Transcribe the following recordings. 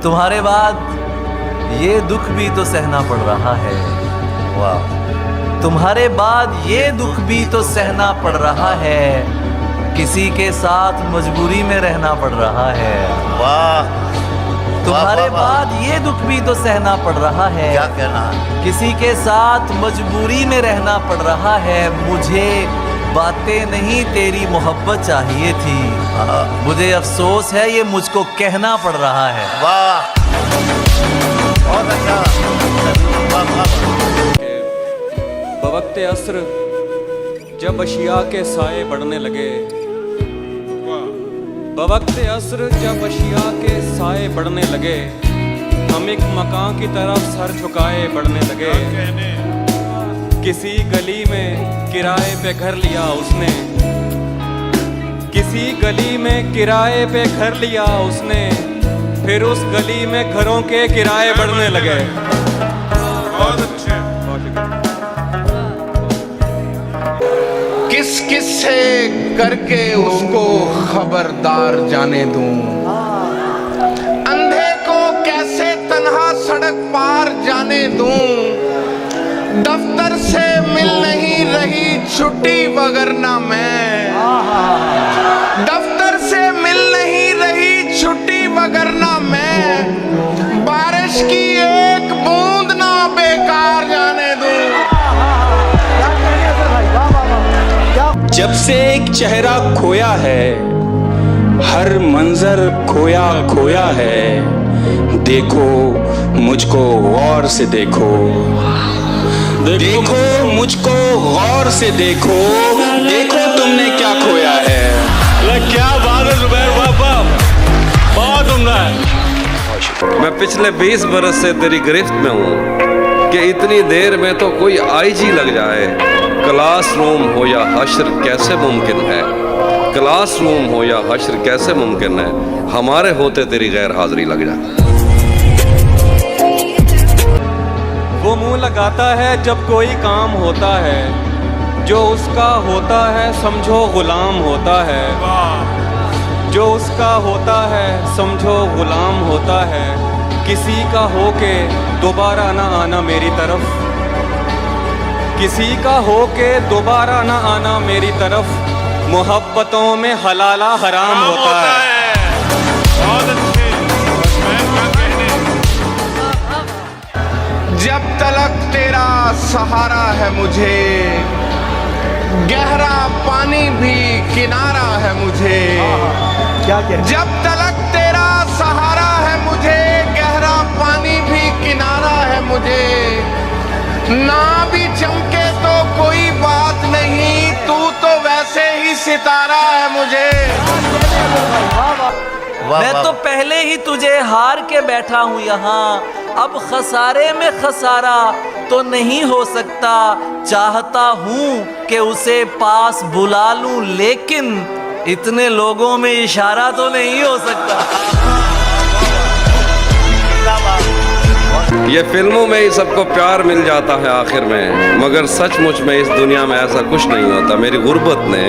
तुम्हारे बाद ये दुख भी तो सहना पड़ रहा है। वाह, तुम्हारे बाद ये दुख भी तो सहना पड़ रहा है, किसी के साथ मजबूरी में रहना पड़ रहा है। वाह, तुम्हारे बाद ये दुख भी तो सहना पड़ रहा है, क्या कहना है? किसी के साथ मजबूरी में रहना पड़ रहा है। मुझे बातें नहीं तेरी मोहब्बत चाहिए थी, मुझे अफसोस है ये मुझको कहना पड़ रहा है। वाह, बहुत अच्छा। वाह, वाह। बवक्ते अस्र जब अशिया के साए बढ़ने लगे, बवक्ते अस्र जब अशिया के साए बढ़ने लगे, हम एक मकान की तरफ सर झुकाए बढ़ने लगे। किसी गली में किराए पे घर लिया उसने, किसी गली में किराए पे घर लिया उसने, फिर उस गली में घरों के किराए बढ़ने लगे। बहुत अच्छे। किस किस से करके उसको खबरदार जाने दूं, अंधे को कैसे तन्हा सड़क पार जाने दूं, दफ्तर से मिल नहीं रही छुट्टी वगरना मैं, दफ्तर से मिल नहीं रही छुट्टी वगरना मैं, बारिश की एक बूंद ना बेकार जाने दूं। जब से एक चेहरा खोया है, हर मंजर खोया खोया है, देखो मुझको गौर से देखो, देखो मुझको गौर से देखो, देखो तुमने क्या खोया है। क्या बात है जुबैर बाबा, बहुत उम्दा है। मैं पिछले 20 बरस से तेरी गिरफ्त में हूँ कि इतनी देर में तो कोई आईजी लग जाए। क्लासरूम हो या हश्र कैसे मुमकिन है, क्लासरूम हो या हश्र कैसे मुमकिन है, हमारे होते तेरी गैर हाजिरी लग जाए। वो मुंह लगाता है जब कोई काम होता है, जो उसका होता है समझो गुलाम होता है, जो उसका होता है समझो गुलाम होता है। किसी का होके दोबारा ना आना मेरी तरफ, किसी का होके दोबारा ना आना मेरी तरफ, मोहब्बतों में हलाला हराम होता है। बहुत अच्छे। जब तलक तेरा सहारा है मुझे, गहरा पानी भी किनारा है मुझे, क्या कह जब तलक तेरा सहारा है मुझे, गहरा पानी भी किनारा है मुझे, ना भी चमके तो कोई बात नहीं, तू तो वैसे ही सितारा है मुझे। मैं तो पहले ही तुझे हार के बैठा हूँ यहाँ, अब खसारे में खसारा तो नहीं हो सकता। चाहता हूँ कि उसे पास बुला लूं, लेकिन इतने लोगों में इशारा तो नहीं हो सकता। ये फिल्मों में ही सबको प्यार मिल जाता है आखिर में, मगर सचमुच में इस दुनिया में ऐसा कुछ नहीं होता। मेरी गुर्बत ने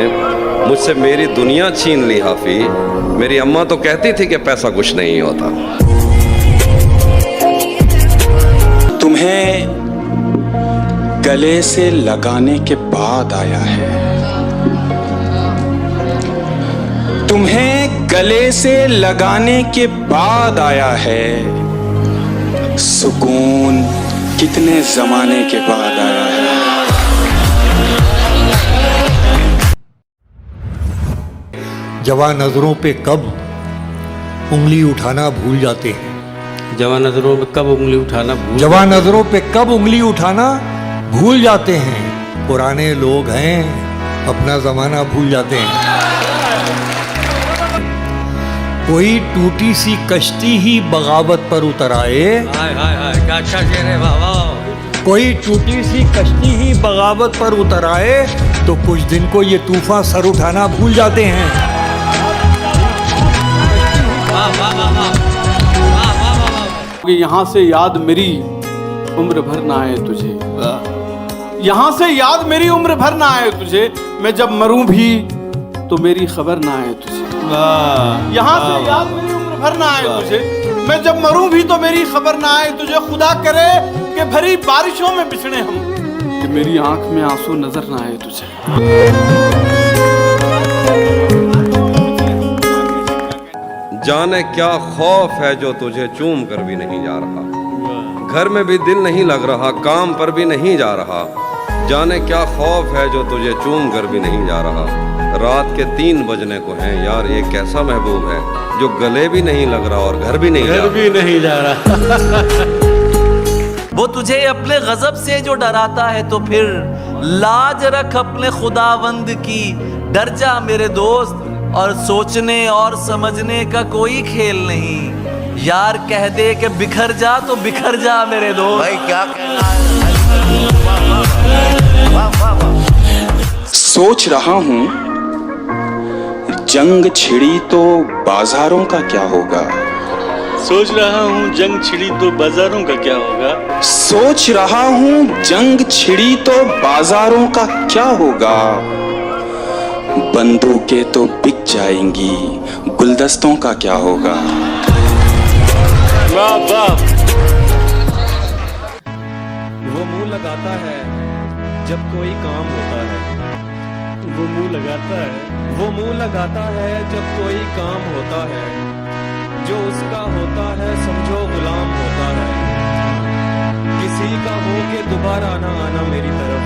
मुझसे मेरी दुनिया छीन ली हाफी। मेरी अम्मा तो कहती थी कि पैसा कुछ नहीं होता। तुम्हें गले से लगाने के बाद आया है, तुम्हें गले से लगाने के बाद आया है, सुकून कितने जमाने के बाद आया है। जवां नजरों पे कब उंगली उठाना भूल जाते हैं, जवान नजरों पे कब उंगली उठाना भूल जवां नजरों पे कब उंगली उठाना भूल जाते हैं। पुराने लोग हैं, अपना जमाना भूल जाते हैं। कोई टूटी सी कश्ती ही बगावत पर उतर आए, हाय हाय हाय, क्या अच्छा शेर है, वाह वाह। कोई टूटी सी कश्ती ही बगावत पर उतर आए, तो कुछ दिन को ये तूफान सर उठाना भूल जाते हैं। कि यहाँ से याद मेरी उम्र भर ना आए तुझे, यहाँ से याद मेरी उम्र भर ना आए तुझे, मैं जब मरूं भी तो मेरी खबर ना आए तुझे। यहाँ से याद मेरी उम्र भर ना आए तुझे, मैं जब मरूं भी तो मेरी खबर ना आए तुझे। खुदा करे कि भरी बारिशों में बिछड़े हम, कि मेरी आंख में आंसू नजर ना आए तुझे। जाने क्या खौफ है जो तुझे चूम कर भी नहीं जा रहा, घर में भी दिल नहीं लग रहा, काम पर भी नहीं जा रहा। जाने क्या खौफ है जो तुझे चूम कर भी नहीं जा रहा। रात के 3 बजने को हैं यार, ये कैसा महबूब है जो गले भी नहीं लग रहा और घर भी नहीं जा रहा। वो तुझे अपने गजब से जो डराता है तो फिर लाज रख अपने खुदावंद की। डर जा मेरे दोस्त, और सोचने और समझने का कोई खेल नहीं। यार कह दे कि बिखर जा तो बिखर जा मेरे दोस्त। भाई क्या कहना है? वाह वाह वाह। सोच रहा हूं जंग छिड़ी तो बाजारों का क्या होगा। सोच रहा हूँ जंग छिड़ी तो बाजारों का क्या होगा। सोच रहा हूं जंग छिड़ी तो बाजारों का क्या होगा। बंदूकें तो बिक जाएंगी, गुलदस्तों का क्या होगा। वाह वाह। वो मुंह लगाता है जब कोई काम होता है। वो मुंह लगाता है, वो मुंह लगाता है जब कोई काम होता है। जो उसका होता है समझो गुलाम होता है। किसी का हो के दोबारा ना आना मेरी तरफ,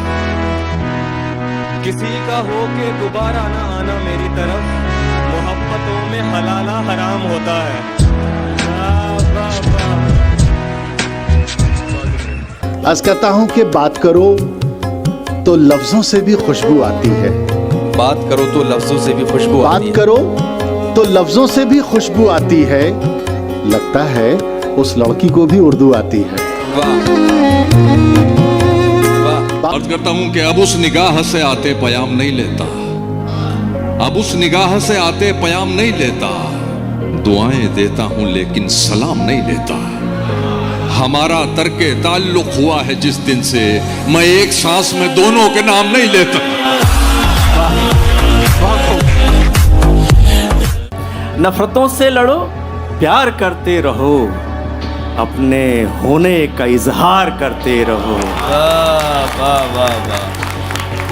किसी का हो के दोबारा ना आना मेरी तरफ। मोहब्बतों में हलाला हराम होता है। वाह वाह वाह। आज कहता हूं कि बात करो तो लफ्जों से भी खुशबू आती है। बात करो तो लफ्जों से भी खुशबू आती बात है। करो तो लफ्जों से भी खुशबू आती है। लगता है उस लड़की को भी उर्दू आती है। अर्ज करता हूं कि अब उस निगाह से आते पयाम नहीं लेता, अब उस निगाह से आते पयाम नहीं लेता। दुआएं देता हूं लेकिन सलाम नहीं लेता। हमारा तर्के ताल्लुक हुआ है जिस दिन से, मैं एक सांस में दोनों के नाम नहीं लेता। नफरतों से लड़ो, प्यार करते रहो, अपने होने का इजहार करते रहो।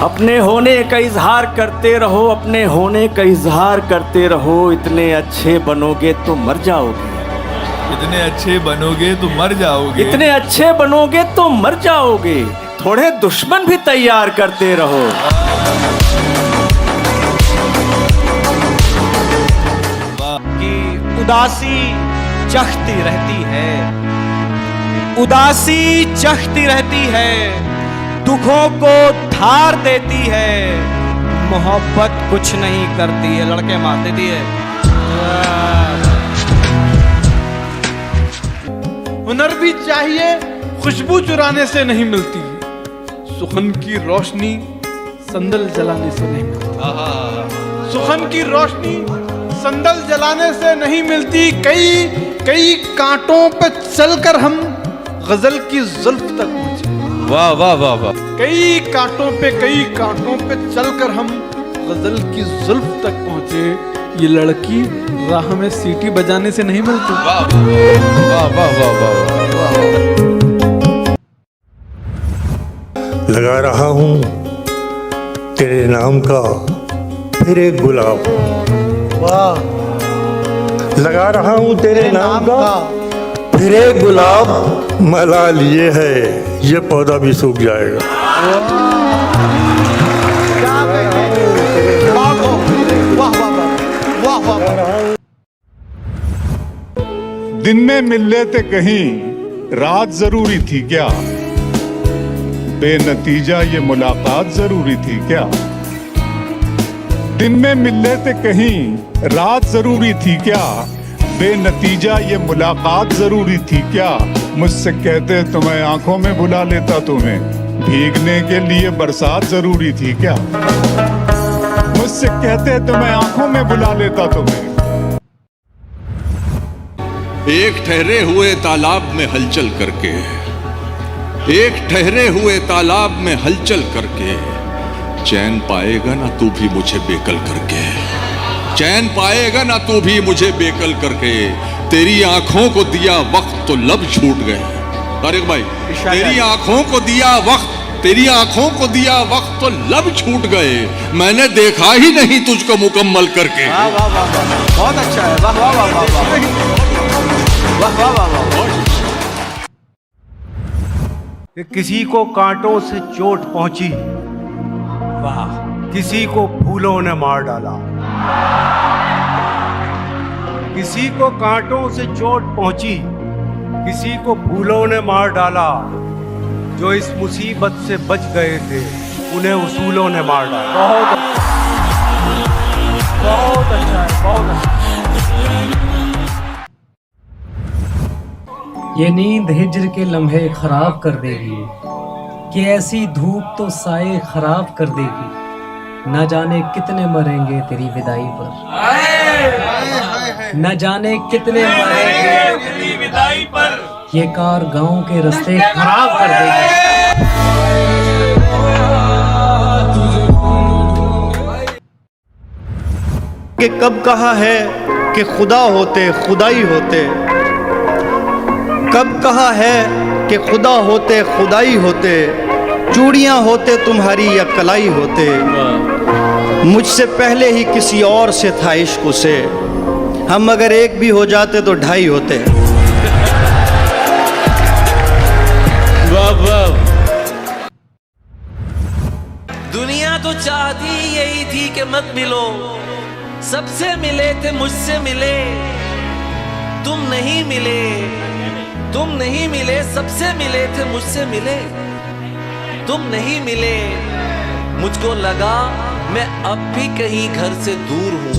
अपने होने का इजहार करते रहो, अपने होने का इजहार करते रहो। इतने अच्छे बनोगे तो मर जाओगे, इतने अच्छे बनोगे तो मर जाओगे, इतने अच्छे बनोगे तो मर जाओगे। थोड़े दुश्मन भी तैयार करते रहो। कि उदासी चखती रहती है, उदासी चखती रहती है, दुखों को धार देती है। मोहब्बत कुछ नहीं करती है, लड़के मार देती है। हुनर भी चाहिए, खुशबू चुराने से नहीं मिलती। सुखन की रोशनी संदल जलाने से नहीं मिलती। सुखन की रोशनी संदल जलाने से नहीं मिलती। कई कांटों पे चलकर हम गजल की जुल्फ तक पहुंचे। वाह वाह वाह वाह। कई कांटों पे चलकर हम गजल की जुल्फ तक पहुंचे। ये लड़की राह में सीटी बजाने से नहीं मिलती। वाह वाह वाह वाह। लगा रहा हूँ तेरे नाम का फिर एक गुलाब। वाह। लगा रहा हूँ तेरे नाम का फिर एक गुलाब। मला लिए है ये पौधा भी सूख जाएगा। दिन में मिल लेते कहीं, रात जरूरी थी क्या। बेनतीजा ये मुलाकात जरूरी थी क्या। दिन में मिल लेते कहीं, रात जरूरी थी क्या। बेनतीजा ये मुलाकात जरूरी थी क्या। मुझसे कहते तो मैं आंखों में बुला लेता तुम्हें। भीगने के लिए बरसात जरूरी थी क्या। मुझसे कहते तो मैं आंखों में बुला लेता तुम्हें। एक ठहरे हुए तालाब में हलचल करके, एक ठहरे हुए तालाब में हलचल करके, चैन पाएगा ना तू भी मुझे बेकल करके। चैन पाएगा ना तू भी मुझे बेकल करके। तेरी आंखों को दिया वक्त तो लब छूट गए। तारिक भाई, तेरी आंखों को दिया वक्त, तेरी आंखों को दिया वक्त तो लब छूट गए, मैंने देखा ही नहीं तुझको मुकम्मल करके। वाह वाह वाह वाह, बहुत अच्छा है। वाह वाह वाह वाह वाह वाह वाह वाह। किसी को कांटों से चोट पहुंची, वाह, किसी को फूलों ने मार डाला। किसी को कांटों से चोट पहुंची, किसी को फूलों ने मार डाला। जो इस मुसीबत से बच गए थे उन्हें उसूलों ने मार डाला। बहुत अच्छा है, बहुत अच्छा। ये नींद हिज्र के लम्हे खराब कर देगी, कि ऐसी धूप तो साए खराब कर देगी। न जाने कितने मरेंगे तेरी विदाई पर, न जाने कितने मरेंगे तेरी विदाई पर। ये कार गांव के रास्ते खराब कर देगी। कि कब कहा है कि खुदा होते खुदाई होते, कब कहा है कि खुदा होते खुदाई होते, चूड़ियां होते तुम्हारी या कलाई होते। मुझसे पहले ही किसी और से था इश्क उसे, हम अगर एक भी हो जाते तो ढाई होते। दुनिया तो चाहती यही थी कि मत मिलो, सबसे मिले थे मुझसे मिले, तुम नहीं मिले, तुम नहीं मिले, सबसे मिले थे मुझसे मिले, तुम नहीं मिले। मुझको लगा मैं अब भी कहीं घर से दूर हूं,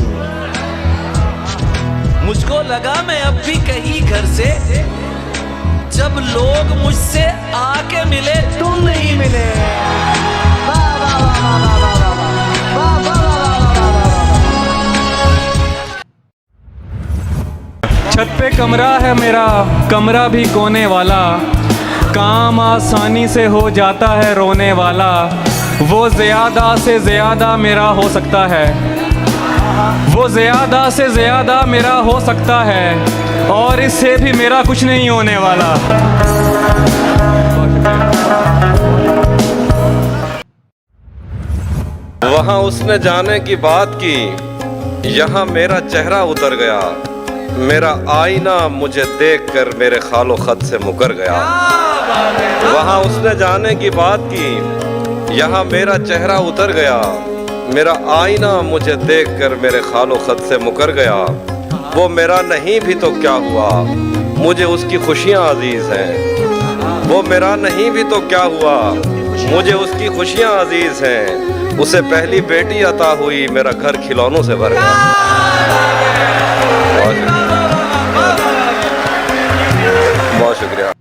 मुझको लगा मैं अब भी कहीं घर से, जब लोग मुझसे आके मिले तुम नहीं मिले। छत पे कमरा है मेरा, कमरा भी कोने वाला, काम आसानी से हो जाता है रोने वाला। वो ज़्यादा से ज़्यादा मेरा हो सकता है, वो ज़्यादा से ज़्यादा मेरा हो सकता है, और इससे भी मेरा कुछ नहीं होने वाला। वहाँ उसने जाने की बात की, यहाँ मेरा चेहरा उतर गया, मेरा आईना मुझे देखकर मेरे खालो खत से मुकर गया। वहाँ उसने जाने की बात की, यहाँ मेरा चेहरा उतर गया, मेरा आईना मुझे देखकर मेरे खालो खत से मुकर गया। वो मेरा नहीं भी तो क्या हुआ, मुझे उसकी खुशियाँ अजीज़ हैं। वो मेरा नहीं भी तो क्या हुआ, मुझे उसकी खुशियाँ अजीज़ हैं। उसे पहली बेटी अता हुई, मेरा घर खिलौनों से भर गया। बहुत शुक्रिया।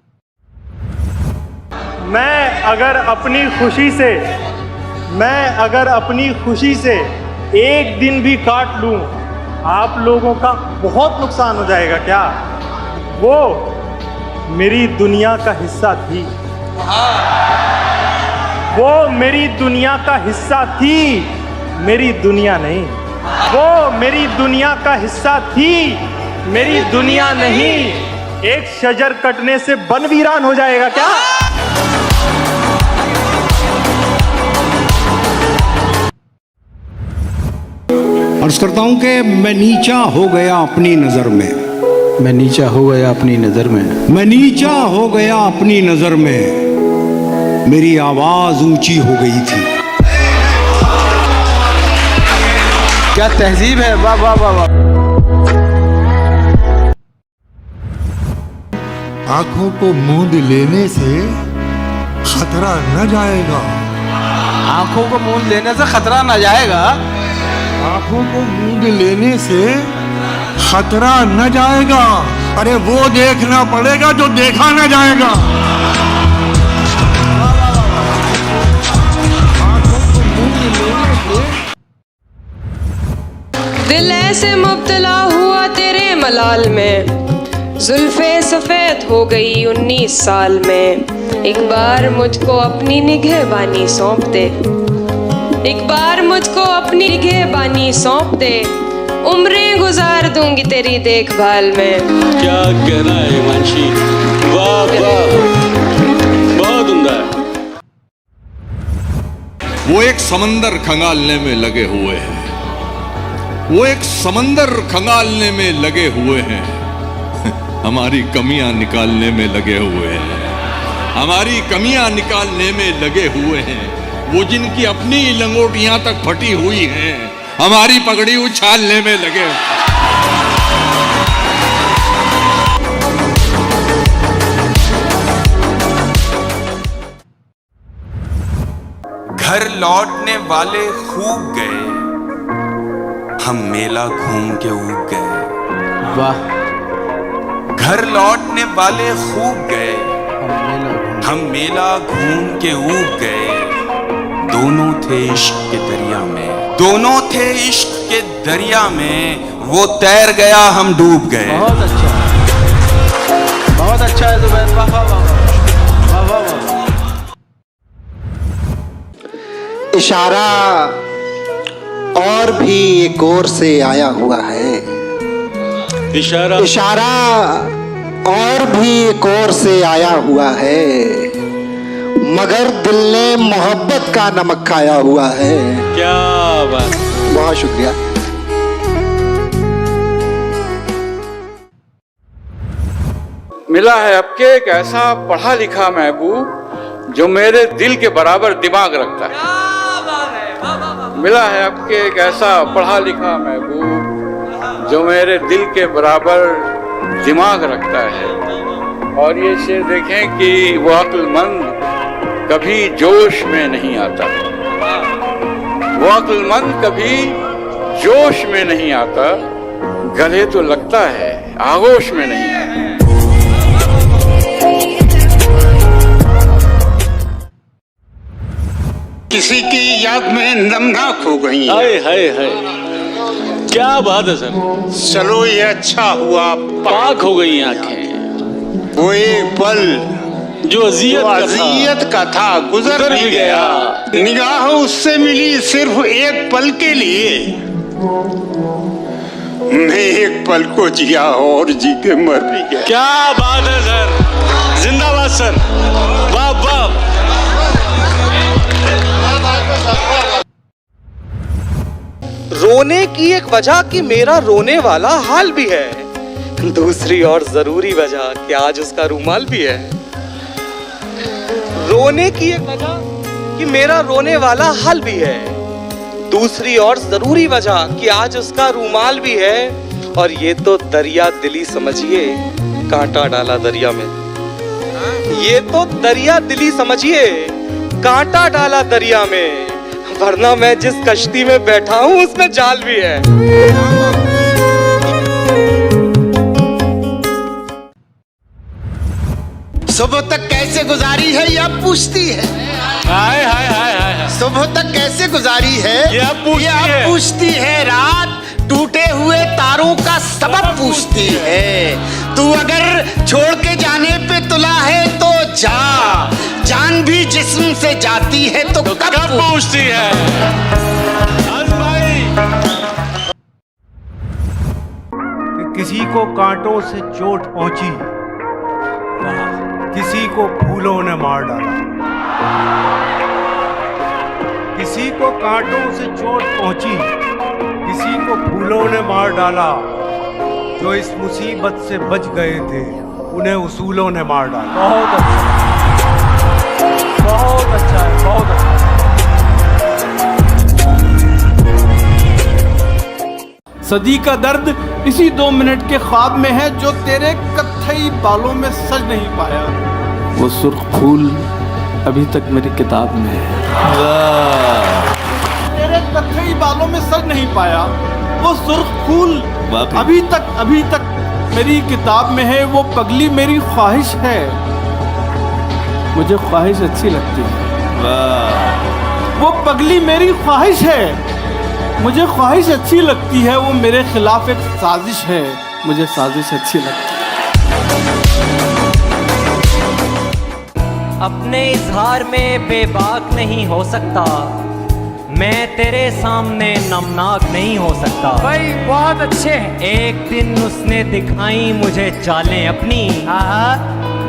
मैं अगर अपनी खुशी से एक दिन भी काट लूं, आप लोगों का बहुत नुकसान हो जाएगा क्या? वो मेरी दुनिया का हिस्सा थी, वो मेरी दुनिया का हिस्सा थी, मेरी दुनिया नहीं। वो मेरी दुनिया का हिस्सा थी, मेरी दुनिया नहीं। एक शजर कटने से बन वीरान हो जाएगा क्या? अर्ज करता हूं कि मैं नीचा हो गया अपनी नजर में, मैं नीचा हो गया अपनी नजर में, मैं नीचा हो गया अपनी नजर में, मेरी आवाज ऊंची हो गई थी। क्या तहजीब है, वाह वाह वाह वाह। आंखों को मूंद लेने से खतरा न जाएगा, आंखों को मूंद लेने से खतरा न जाएगा, आंखों को मूंद लेने से खतरा न जाएगा। अरे वो देखना पड़ेगा जो देखा न जाएगा। दिल ऐसे मुब्तला हुआ तेरे मलाल में, जुल्फे सफेद हो गई 19 साल में। एक बार मुझको अपनी निगहबानी सौंप दे, एक बार मुझको अपनी निगहबानी सौंप दे। उम्रें गुजार दूंगी तेरी देखभाल में। क्या कहना है हिमांशी, वाह वाह, बहुत उम्दा है। वो एक समंदर खंगालने में लगे हुए हैं, वो एक समंदर खंगालने में लगे हुए हैं, हमारी कमियां निकालने में लगे हुए हैं, हमारी कमियां निकालने में लगे हुए हैं। वो जिनकी अपनी लंगोटियां तक फटी हुई हैं, हमारी पगड़ी उछालने में लगे। घर लौटने वाले खूब गए, हम मेला घूम के ऊब गए। वाह। घर लौटने वाले खूब गए, हम मेला घूम के ऊब गए। दोनों थे इश्क के दरिया में, दोनों थे इश्क के दरिया में। वो तैर गया, हम डूब गए। बहुत अच्छा, बहुत अच्छा है जुबैर, वाह वाह वाह वाह वाह। इशारा और भी एक और से आया हुआ है, इशारा इशारा और भी एक और से आया हुआ है, मगर दिल ने मोहब्बत का नमक खाया हुआ है। क्या बात। बहुत शुक्रिया। मिला है आपके एक ऐसा पढ़ा लिखा महबूब जो मेरे दिल के बराबर दिमाग रखता है। मिला है आपके एक ऐसा पढ़ा लिखा महबूब जो मेरे दिल के बराबर दिमाग रखता है। और ये शेर देखें कि वो अक्लमंद कभी जोश में नहीं आता, वो अक्लमंद कभी जोश में नहीं आता, गले तो लगता है आगोश में नहीं आता। किसी की याद में नमनाक हो गई। हाय हाय हाय, क्या बात है सर। चलो ये अच्छा हुआ पाक हो गई आंखें। वो एक पल जो अजियत का था गुजर भी गया। निगाह उससे मिली सिर्फ एक पल के लिए, मैं एक पल को जिया और जी के मर भी गया। क्या बात है सर, जिंदाबाद सर, वाह वाह। रोने की एक वजह कि मेरा रोने वाला हाल भी है, दूसरी और जरूरी वजह कि आज उसका रूमाल भी है। रोने की एक वजह कि मेरा रोने वाला हाल भी है, दूसरी और जरूरी वजह कि आज उसका रूमाल भी है। और ये तो दरिया दिली समझिए, कांटा डाला दरिया में। ये तो दरिया दिली समझिए, कांटा डाला दरिया में, वरना मैं जिस कश्ती में बैठा हूं उसमें जाल भी है। सुबह तक कैसे गुजारी है यह पूछती है। हाय हाय हाय हाय। सुबह तक कैसे गुजारी है यह पूछती है। रात टूटे हुए तारों का सबब पूछती है। तू अगर छोड़ के जाने पे तुला है तो जा, जान भी जिस्म से जाती है तो कब पूछती है। किसी को कांटों से चोट पहुंची, किसी को फूलों ने मार डाला। किसी को कांटों से चोट पहुंची, किसी को फूलों ने मार डाला। जो इस मुसीबत से बच गए थे उन्हें उसूलों ने मार डाला। बहुत अच्छा, बहुत अच्छा है, बहुत अच्छा। सदी का दर्द इसी 2 मिनट के ख्वाब में है जो तेरे कत्थई बालों में सज नहीं पाया। वो सुर्ख फूल अभी तक मेरी किताब में है। तेरे कत्थई बालों में सज नहीं पाया, वो सुर्ख फूल अभी तक मेरी किताब में है। वो पगली मेरी ख्वाहिश है, मुझे ख्वाहिश अच्छी लगती है। वो पगली मेरी ख्वाहिश है, मुझे ख्वाहिश अच्छी लगती है। वो मेरे खिलाफ एक साजिश है, मुझे साजिश अच्छी लगती है। अपने इजहार में बेबाक नहीं हो सकता, मैं तेरे सामने नमनाक नहीं हो सकता। भाई बहुत अच्छे हैं। एक दिन उसने दिखाई मुझे चालें अपनी,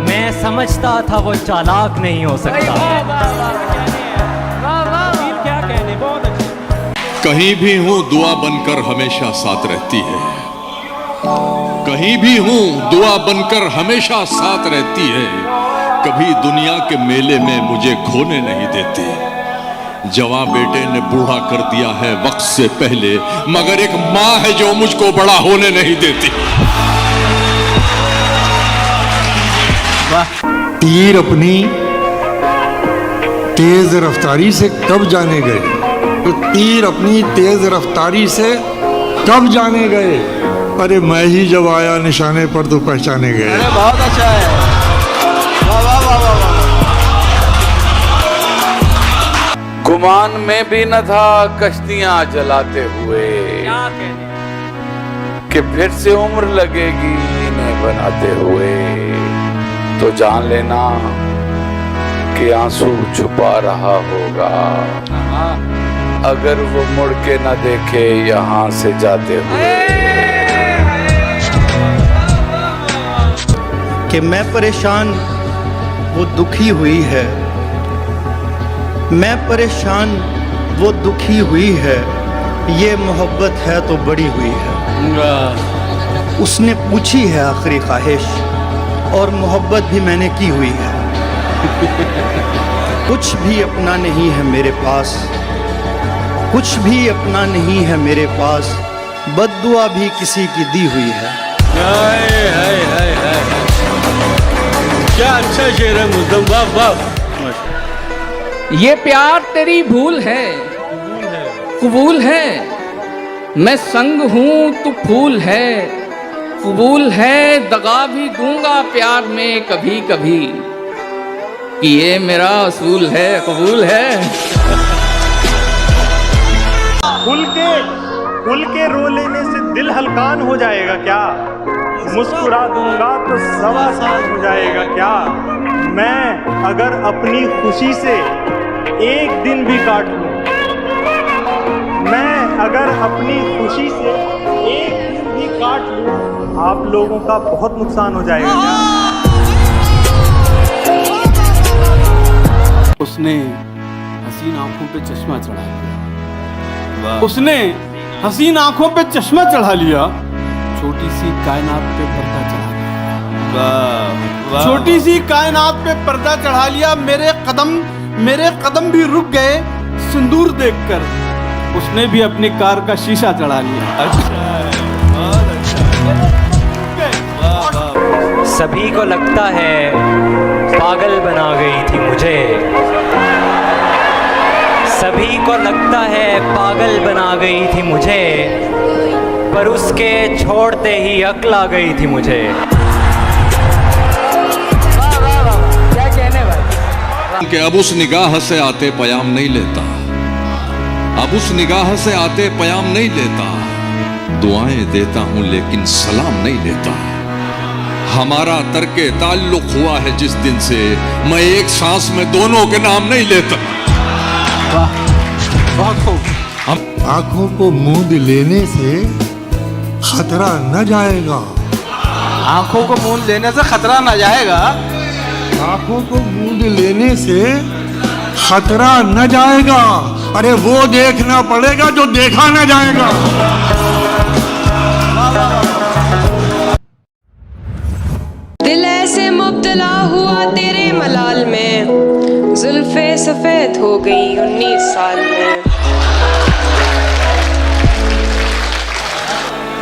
मैं समझता था वो चालाक नहीं हो सकता। क्या कहने, बहुत अच्छे। कहीं भी हूं दुआ बनकर हमेशा साथ रहती है, कहीं भी हूं दुआ बनकर हमेशा साथ रहती है। कभी दुनिया के मेले में मुझे खोने नहीं देती। जवां बेटे ने बूढ़ा कर दिया है वक्त से पहले, मगर एक माँ है जो मुझको बड़ा होने नहीं देती। तीर अपनी तेज रफ्तारी से कब जाने गए, तो तीर अपनी तेज रफ्तारी से कब जाने गए। अरे मैं ही जब आया निशाने पर तो पहचाने गए। अरे बहुत अच्छा है, वाह वाह वाह वाह वाह। गुमान में भी न था कश्तियां जलाते हुए, कि फिर से उम्र लगेगी इन्हें बनाते हुए। तो जान लेना कि आंसू छुपा रहा होगा, अगर वो मुड़ के न देखे यहाँ से जाते हुए। कि मैं परेशान वो दुखी हुई है, मैं परेशान वो दुखी हुई है, ये मोहब्बत है तो बड़ी हुई है। उसने पूछी है आखिरी ख्वाहिश, और मोहब्बत भी मैंने की हुई है। कुछ भी अपना नहीं है मेरे पास, कुछ भी अपना नहीं है मेरे पास, बद्दुआ भी किसी की दी हुई है। हाय हाय हाय हाय, क्या अच्छा शेर है मुद्दम, वाह वाह। ये प्यार तेरी भूल है, कबूल है। मैं संग हूँ तू फूल है, कबूल है। दगा भी दूंगा प्यार में कभी कभी, कि ये मेरा असूल है, कबूल है। खुल के रो लेने से दिल हल्कान हो जाएगा क्या? मुस्कुरा दूंगा तो सवा साल हो जाएगा क्या? मैं अगर अपनी खुशी से एक दिन भी काट लूं, मैं अगर अपनी खुशी से एक दिन भी काट लूं, आप लोगों का बहुत नुकसान हो जाएगा क्या? उसने हसीन आंखों पे चश्मा चढ़ा लिया, उसने हसीन आंखों पे चश्मा चढ़ा लिया, छोटी सी कायनात पे पर्दा चढ़ा लिया, छोटी सी कायनात पे पर्दा चढ़ा लिया। मेरे कदम भी रुक गए सिंदूर देखकर, उसने भी अपनी कार का शीशा चढ़ा लिया। सभी को लगता है पागल बना गई थी मुझे, सभी को लगता है पागल बना गई थी मुझे, पर उसके छोड़ते ही अक्ल आ गई थी मुझे। क्या कहने भाई। कि अब उस निगाह से आते पयाम नहीं लेता, अब उस निगाह से आते पयाम नहीं लेता। दुआएं देता हूं लेकिन सलाम नहीं लेता। हमारा तर्के ताल्लुक हुआ है जिस दिन से, मैं एक सांस में दोनों के नाम नहीं लेता। बहुत खूब। आंखों को मूंद लेने से खतरा न जाएगा, आंखों को मूंद लेने से खतरा न जाएगा, आंखों को मूंद लेने से खतरा न जाएगा। अरे वो देखना पड़ेगा जो देखा न जाएगा। दिल ऐसे मुब्तला हुआ तेरे मलाल में, जुल्फे सफेद हो गई 19 साल में।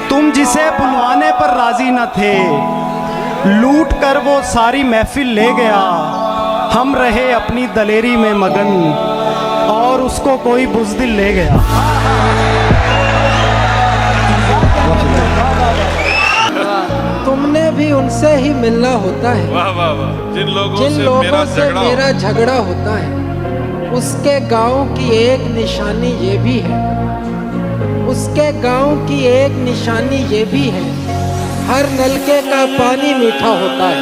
तुम जिसे बुलवाने पर राजी न थे, लूट कर वो सारी महफिल ले गया। हम रहे अपनी दलेरी में मगन, और उसको कोई बुज़दिल ले गया। तुमने भी उनसे ही मिलना होता है, वाह वाह वाह। जिन लोगों से मेरा झगड़ा होता है, उसके गांव की एक निशानी ये भी है, उसके गांव की एक निशानी ये भी है, हर नलके का पानी मीठा होता है।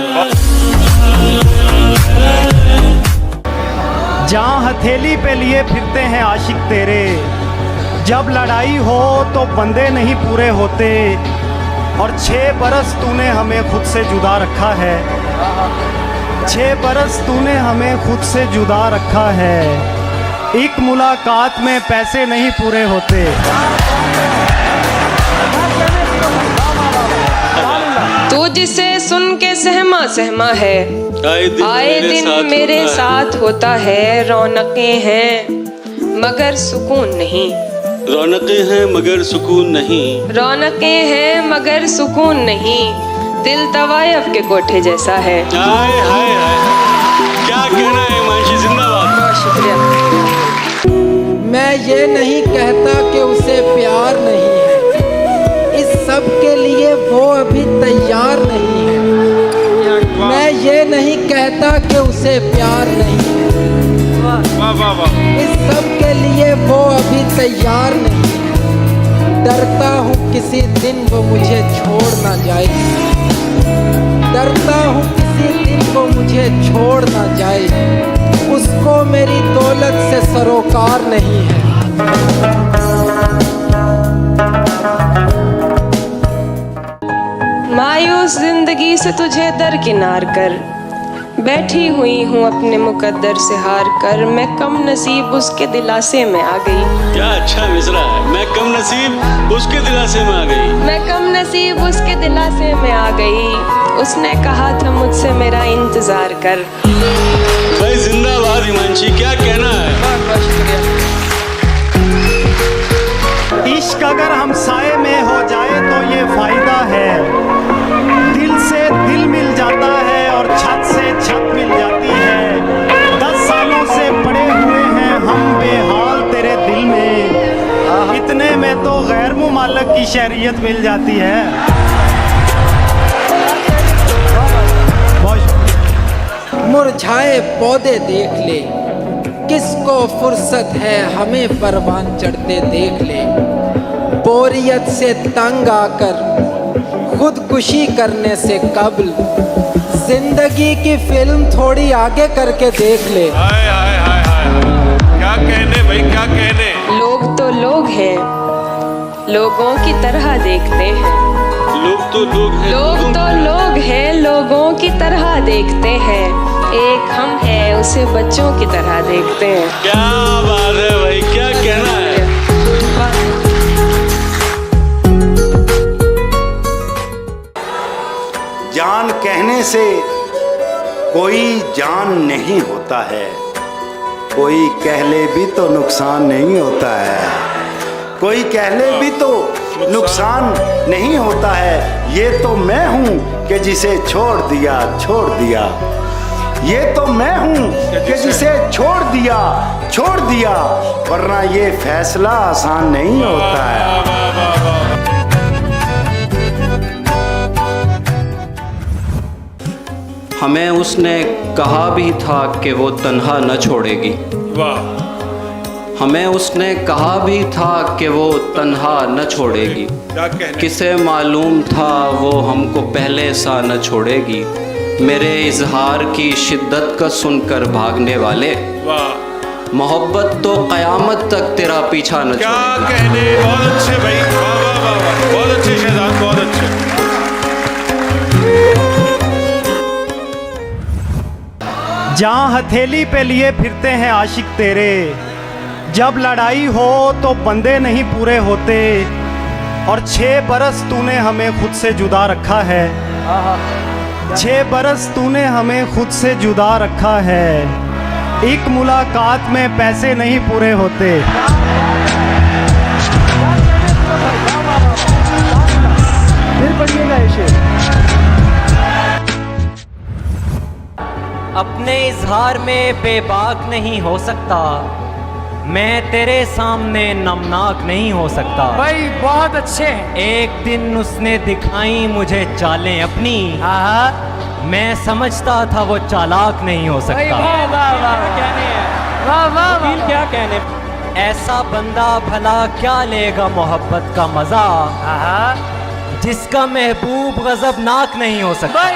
जहाँ हथेली पे लिए फिरते हैं आशिक तेरे, जब लड़ाई हो तो बंदे नहीं पूरे होते, और 6 बरस तूने हमें खुद से जुदा रखा है, 6 बरस तूने हमें खुद से जुदा रखा है, एक मुलाकात में पैसे नहीं पूरे होते। तू जिसे सुन के सहमा सहमा है, आए दिन मेरे साथ होता है, रौनकें हैं मगर सुकून नहीं, रौनकें हैं मगर सुकून नहीं, रौनकें हैं मगर सुकून नहीं, दिल तवायफ के कोठे जैसा है। हाय हाय हाय, क्या कहना है हिमांशी, जिंदाबाद। बहुत शुक्रिया। मैं ये नहीं कहता कि उसे प्यार नहीं है, इस सब के लिए वो अभी तैयार नहीं है। मैं ये नहीं कहता कि उसे प्यार नहीं है, इस सब के लिए वो अभी तैयार नहीं है। डरता हूँ किसी दिन वो मुझे छोड़ ना जाए, डरता हूँ किसी दिन वो मुझे छोड़ ना जाए, उसको मेरी दौलत से सरोकार नहीं है। मायूस जिंदगी से तुझे दरकिनार कर, बैठी हुई हूँ अपने मुकद्दर से हार कर, मैं कम नसीब उसके दिलासे में आ गई। क्या अच्छा मिसरा है, मैं कम नसीब उसके दिलासे में आ गई, मैं कम नसीब उसके दिलासे में आ गई, उसने कहा था मुझसे मेरा इंतजार कर। भाई जिंदाबाद हिमांशी, क्या कहना है। बहुत शुक्रिया। इश्क अगर हम साए में हो जाए तो ये फायदा है, दिल से दिल मिल जाता है और छत से छत मिल जाती है। 10 सालों से पड़े हुए हैं हम बेहाल तेरे दिल में, इतने में तो गैर मुमालक की शहरियत मिल जाती है। मुरझाए पौधे देख ले, किसको फुर्सत है हमें परवान चढ़ते देख ले, बोरियत से तंग आकर खुदकुशी करने से कबल जिंदगी की फिल्म थोड़ी आगे करके देख ले। हाय हाय हाय हाय, क्या कहने भाई, क्या कहने। लोग तो लोग हैं, लोगों की तरह देखते हैं, लोग तो लोग हैं, लोग तो लोग हैं, लोगों की तरह देखते हैं, एक हम हैं उसे बच्चों की तरह देखते हैं। क्या बात है भाई, क्या कहना है। जान कहने से कोई जान नहीं होता है, कोई कह ले भी तो नुकसान नहीं होता है, कोई कह ले भी तो नुकसान नहीं होता है। ये तो मैं हूँ कि जिसे छोड़ दिया, छोड़ दिया, ये तो मैं हूँ कि जिसे छोड़ दिया, छोड़ दिया, वरना ये फैसला आसान नहीं होता है। हमें उसने कहा भी था कि वो तन्हा न छोड़ेगी, हमें उसने कहा भी था कि वो तन्हा न छोड़ेगी, किसे मालूम था वो हमको पहले सा न छोड़ेगी। मेरे इजहार की शिद्दत का सुनकर भागने वाले, मोहब्बत तो क़यामत तक तेरा पीछा न क्या छोड़ेगी। कहने, बहुत अच्छे भाई, वाह वाह वाह वाह, बहुत अच्छे शहजाद, बहुत अच्छे। जहाँ हथेली पे लिए फिरते हैं आशिक तेरे, जब लड़ाई हो तो बंदे नहीं पूरे होते, और 6 बरस तूने हमें खुद से जुदा रखा है, 6 बरस तूने हमें खुद से जुदा रखा है, एक मुलाकात में पैसे नहीं पूरे होते। फिर पढ़िएगा ये। अपने इजहार में बेबाक नहीं हो सकता, मैं तेरे सामने नमनाक नहीं हो सकता। भाई बहुत अच्छे हैं। एक दिन उसने दिखाई मुझे चालें अपनी, मैं समझता था वो चालाक नहीं हो सकता। वाह वाह वाह, वाह वाह वाह, क्या कहने। ऐसा बंदा भला क्या लेगा मोहब्बत का मजा, जिसका महबूब गजबनाक नहीं हो सकता।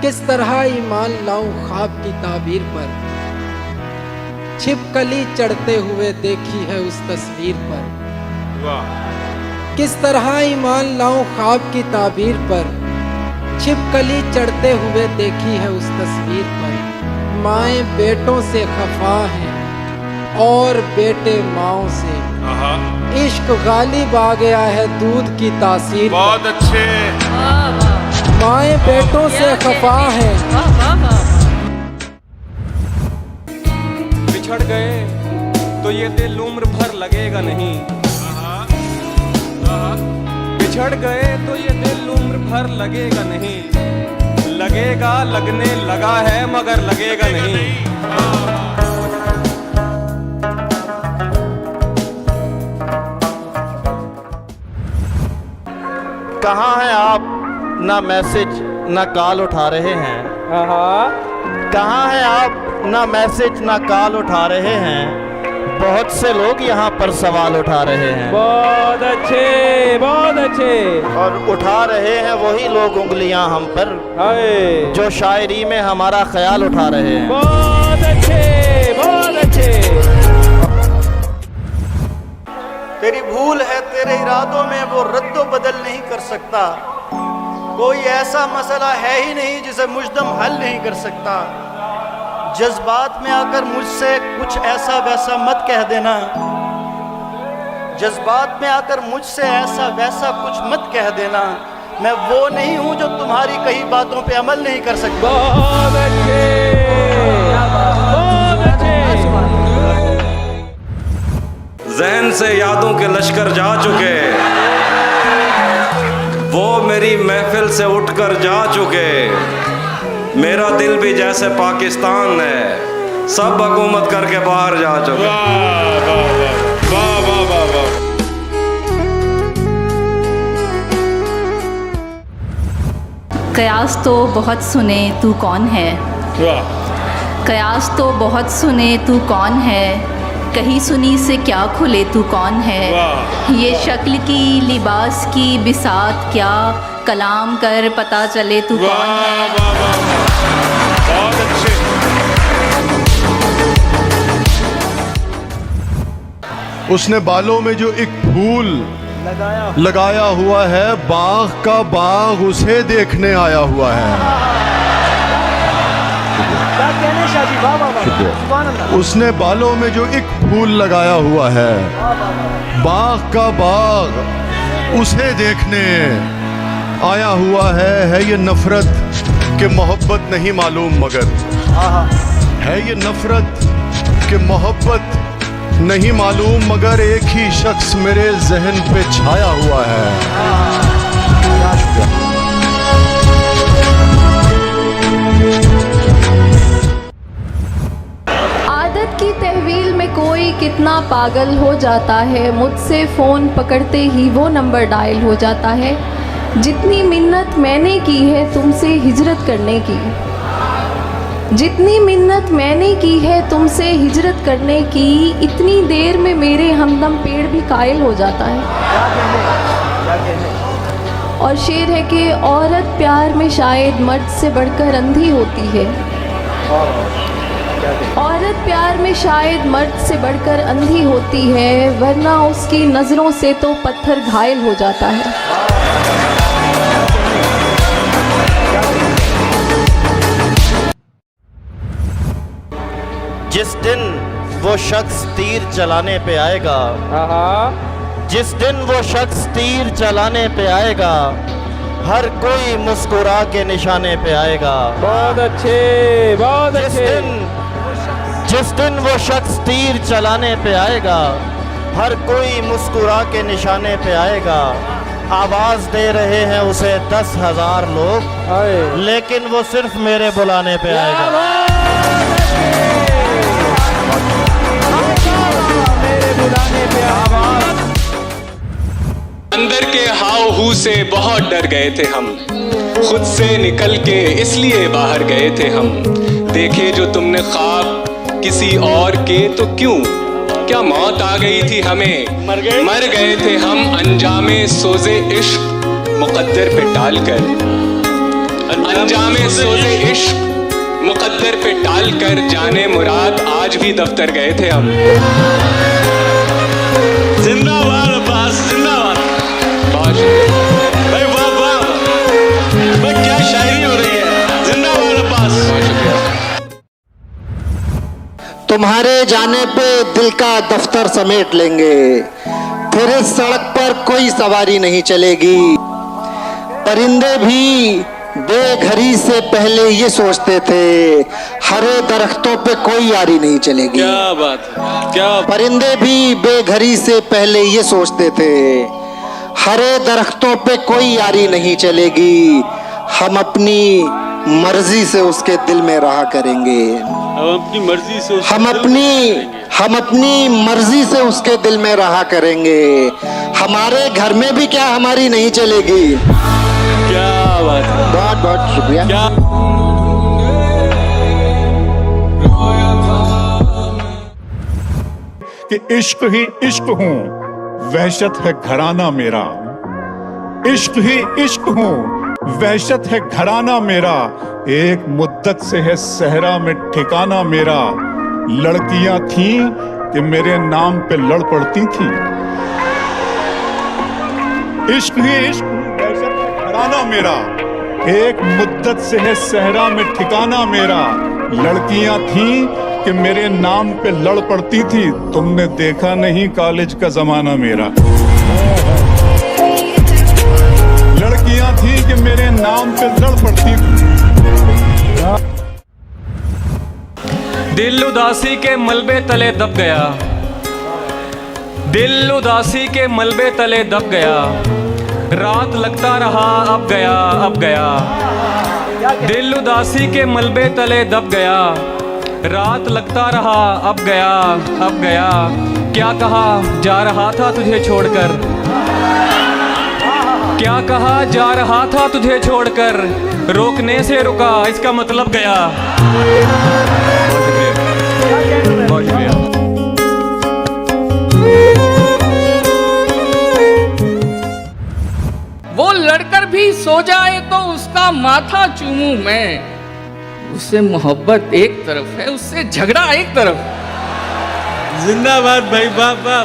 किस तरह ईमान लाऊं ख्वाब की ताबीर पर, छिपकली चढ़ते हुए देखी है उस तस्वीर पर। किस तरह ईमान लाऊं ख्वाब की ताबीर पर, छिपकली चढ़ते हुए देखी है उस तस्वीर पर। माएँ बेटों से खफा हैं और बेटे माओं से, इश्क गालिब आ गया है दूध की तासीर। बहुत अच्छे। माएँ बेटों से खफा हैं। बिछड़ गए तो ये दिल उम्र भर लगेगा नहीं, बिछड़ गए तो ये दिल उम्र भर लगेगा नहीं, लगेगा लगने लगा है मगर लगेगा नहीं। कहाँ हैं आप? ना मैसेज ना कॉल उठा रहे हैं। कहाँ हैं आप? ना मैसेज ना कॉल उठा रहे हैं। बहुत से लोग यहाँ पर सवाल उठा रहे हैं। बहुत अच्छे, बहुत अच्छे। और उठा रहे हैं वही लोग उंगलियां हम पर जो शायरी में हमारा ख्याल उठा रहे हैं। बहुत अच्छे, बहुत अच्छे। तेरी भूल है तेरे इरादों में, वो रद्दो बदल नहीं कर सकता। कोई ऐसा मसला है ही नहीं जिसे मुजदम हल नहीं कर सकता। जज्बात में आकर मुझसे कुछ ऐसा वैसा मत कह देना, जज्बात में आकर मुझसे ऐसा वैसा कुछ मत कह देना। मैं वो नहीं हूं जो तुम्हारी कही बातों पे अमल नहीं कर सकता। बहुत अच्छे, बहुत अच्छे। जहन से यादों के लश्कर जा चुके, वो मेरी महफिल से उठकर जा चुके। मेरा दिल भी जैसे पाकिस्तान है, सब हुकूमत करके बाहर जा चुके। वाह वाह वाह वाह। कयास तो बहुत सुने तू कौन है, कयास तो बहुत सुने तू कौन है, कहीं सुनी से क्या खुले तू कौन है। ये शक्ल की लिबास की बिसात क्या, कलाम कर पता चले तू कौन है। बहुत अच्छे। उसने बालों में जो एक फूल लगाया हुआ है, बाग का बाग उसे देखने आया हुआ है। उसने बालों में जो एक फूल लगाया हुआ है, बाग का बाग उसे देखने आया हुआ है ये नफरत कि मोहब्बत नहीं मालूम मगर, है ये नफरत कि मोहब्बत नहीं मालूम मगर एक ही शख्स मेरे जहन पे छाया हुआ है। आदत की तहवील में कोई कितना पागल हो जाता है, मुझसे फ़ोन पकड़ते ही वो नंबर डायल हो जाता है। जितनी मिन्नत मैंने की है तुमसे हिजरत करने की, जितनी मिन्नत मैंने की है तुमसे हिजरत करने की, इतनी देर में मेरे हमदम पेड़ भी कायल हो जाता है। और शेर है कि औरत प्यार में शायद मर्द से बढ़कर अंधी होती है, औरत प्यार में शायद मर्द से बढ़कर अंधी होती है, वरना उसकी नज़रों से तो पत्थर घायल हो जाता है। जिस दिन वो शख्स तीर चलाने पे आएगा, जिस दिन वो शख्स तीर चलाने पे आएगा, हर कोई मुस्कुरा के निशाने पे आएगा। बहुत अच्छे, बहुत अच्छे। जिस दिन वो शख्स तीर चलाने पे आएगा, हर कोई मुस्कुरा के निशाने पे आएगा। आवाज दे रहे हैं उसे 10,000 लोग, लेकिन वो सिर्फ मेरे बुलाने पे आएगा। अंदर के हाव हू से बहुत डर गए थे हम, खुद से निकल के इसलिए बाहर गए थे हम। देखे जो तुमने ख्वाब किसी और के तो क्यों, क्या मौत आ गई थी हमें, मर गए थे हम अनजामे सोजे इश्क मुकद्दर पे डालकर। अंजामे सोज़े इश्क मुकद्दर पे टाल कर जाने मुराद आज भी दफ्तर गए थे हम। जिंदाबाद अब्बास, जिंदाबाद। भाई वाह वाह, भाई क्या शायरी हो रही है। जिंदाबाद अब्बास। तुम्हारे जाने पे दिल का दफ्तर समेट लेंगे, फिर इस सड़क पर कोई सवारी नहीं चलेगी। परिंदे भी बेघरी से पहले ये सोचते थे हरे दरख्तों पे कोई यारी नहीं चलेगी। क्या बात है, क्या परिंदे भी बेघरी से पहले ये सोचते थे हरे दरख्तों पे कोई यारी नहीं चलेगी। हम अपनी मर्जी से उसके दिल में रहा करेंगे। हम अपनी मर्जी से उसके दिल में रहा करेंगे। हमारे घर में भी क्या हमारी नहीं चलेगी। क्या बात है, बहुत बहुत शुक्रिया। कि इश्क ही इश्क हूँ, वहशत है घराना मेरा। इश्क ही इश्क हूँ, वहशत है घराना मेरा। एक मुद्दत से है सहरा में ठिकाना मेरा। लड़कियां थीं कि मेरे नाम पे लड़ पड़ती थीं। इश्क ही इश्क हूँ, वहशत है घराना मेरा। एक मुद्दत से है सहरा में ठिकाना मेरा। लड़कियां थीं कि मेरे नाम पे लड़ पड़ती थी। तुमने देखा नहीं कॉलेज का जमाना मेरा। लड़कियां थीं कि मेरे नाम पे लड़ पड़ती थी। दिल उदासी के मलबे तले दब गया, दिल उदासी के मलबे तले दब गया। रात लगता रहा अब गया, अब गया। दिल उदासी के मलबे तले दब गया। रात लगता रहा अब गया, अब गया। क्या कहा जा रहा था तुझे छोड़कर, क्या कहा जा रहा था तुझे छोड़कर। रोकने से रुका इसका मतलब गया। बहुत शुक्रिया। वो लड़कर भी सो जाए तो उसका माथा चूमूं मैं। उससे मोहब्बत एक तरफ है, उससे झगड़ा एक तरफ। जिंदाबाद भाई, वाह वाह,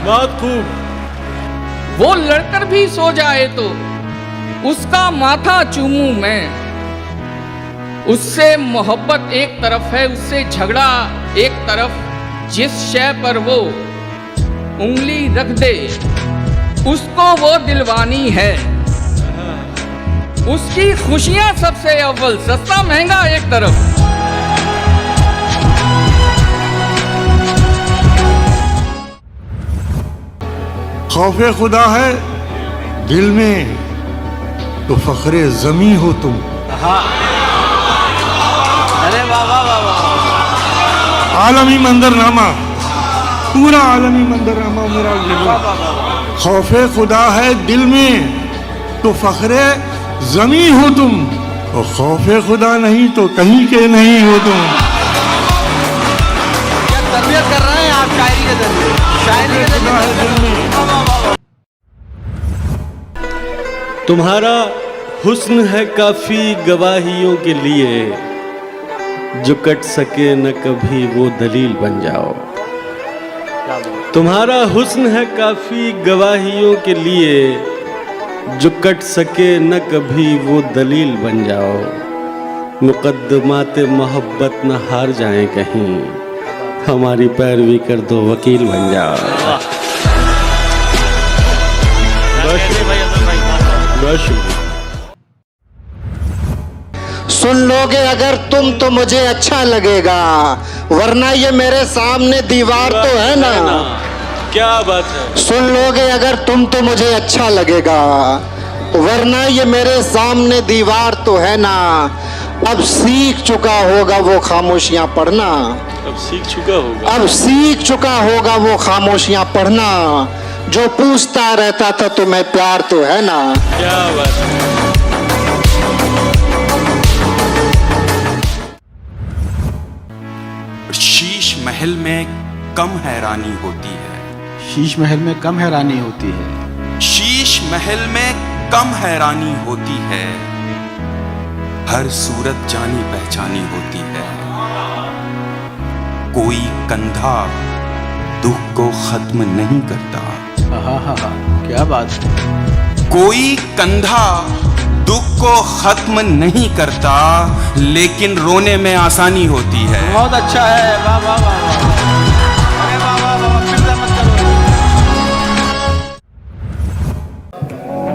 बहुत खूब। वो लड़कर भी सो जाए तो उसका माथा चूमूं मैं। उससे मोहब्बत एक तरफ है, उससे झगड़ा एक तरफ। जिस शय पर वो उंगली रख दे उसको वो दिलवानी है। उसकी खुशियां सबसे अव्वल, सस्ता महंगा एक तरफ। खौफे खुदा है दिल में तो फखरे जमी हो तुम। अरे वाह वाह वाह वाह। आलमी मंजरनामा, पूरा आलमी मंजरनामा मेरा लिखा। खौफे खुदा है दिल में तो फखरे जमी हो तुम, और खौफे खुदा नहीं तो कहीं के नहीं हो तुम। क्या तरबियत कर रहे हैं आप शायरी के जरिए, शायरी के जरिए। तुम्हारा हुस्न है काफी गवाहियों के लिए, जो कट सके न कभी वो दलील बन जाओ। तुम्हारा हुस्न है काफी गवाहियों के लिए, जो कट सके न कभी वो दलील बन जाओ। मुकद्दमाते मोहब्बत न हार जाएं कहीं, हमारी पैरवी कर दो वकील बन जाओ। सुन लोगे अगर तुम तो मुझे अच्छा लगेगा, वरना ये मेरे सामने दीवार तो है ना। क्या बात है। सुन लोगे अगर तुम तो मुझे अच्छा लगेगा, वरना ये मेरे सामने दीवार तो है ना। अब सीख चुका होगा वो खामोशियां पढ़ना, अब सीख चुका होगा, अब सीख चुका होगा वो खामोशियां पढ़ना। जो पूछता रहता था तुम्हें प्यार तो है ना। क्या बात है। शीश महल में कम हैरानी होती है, शीश महल में कम हैरानी होती है, शीश महल में कम हैरानी होती है। हर सूरत जानी पहचानी होती है। कोई कंधा दुख को खत्म नहीं करता। क्या बात। कोई कंधा दुख को खत्म नहीं करता, लेकिन रोने में आसानी होती है। बहुत अच्छा है, वाह वाह वाह वाह। अरे वाह वाह वाह, फिर मत करो।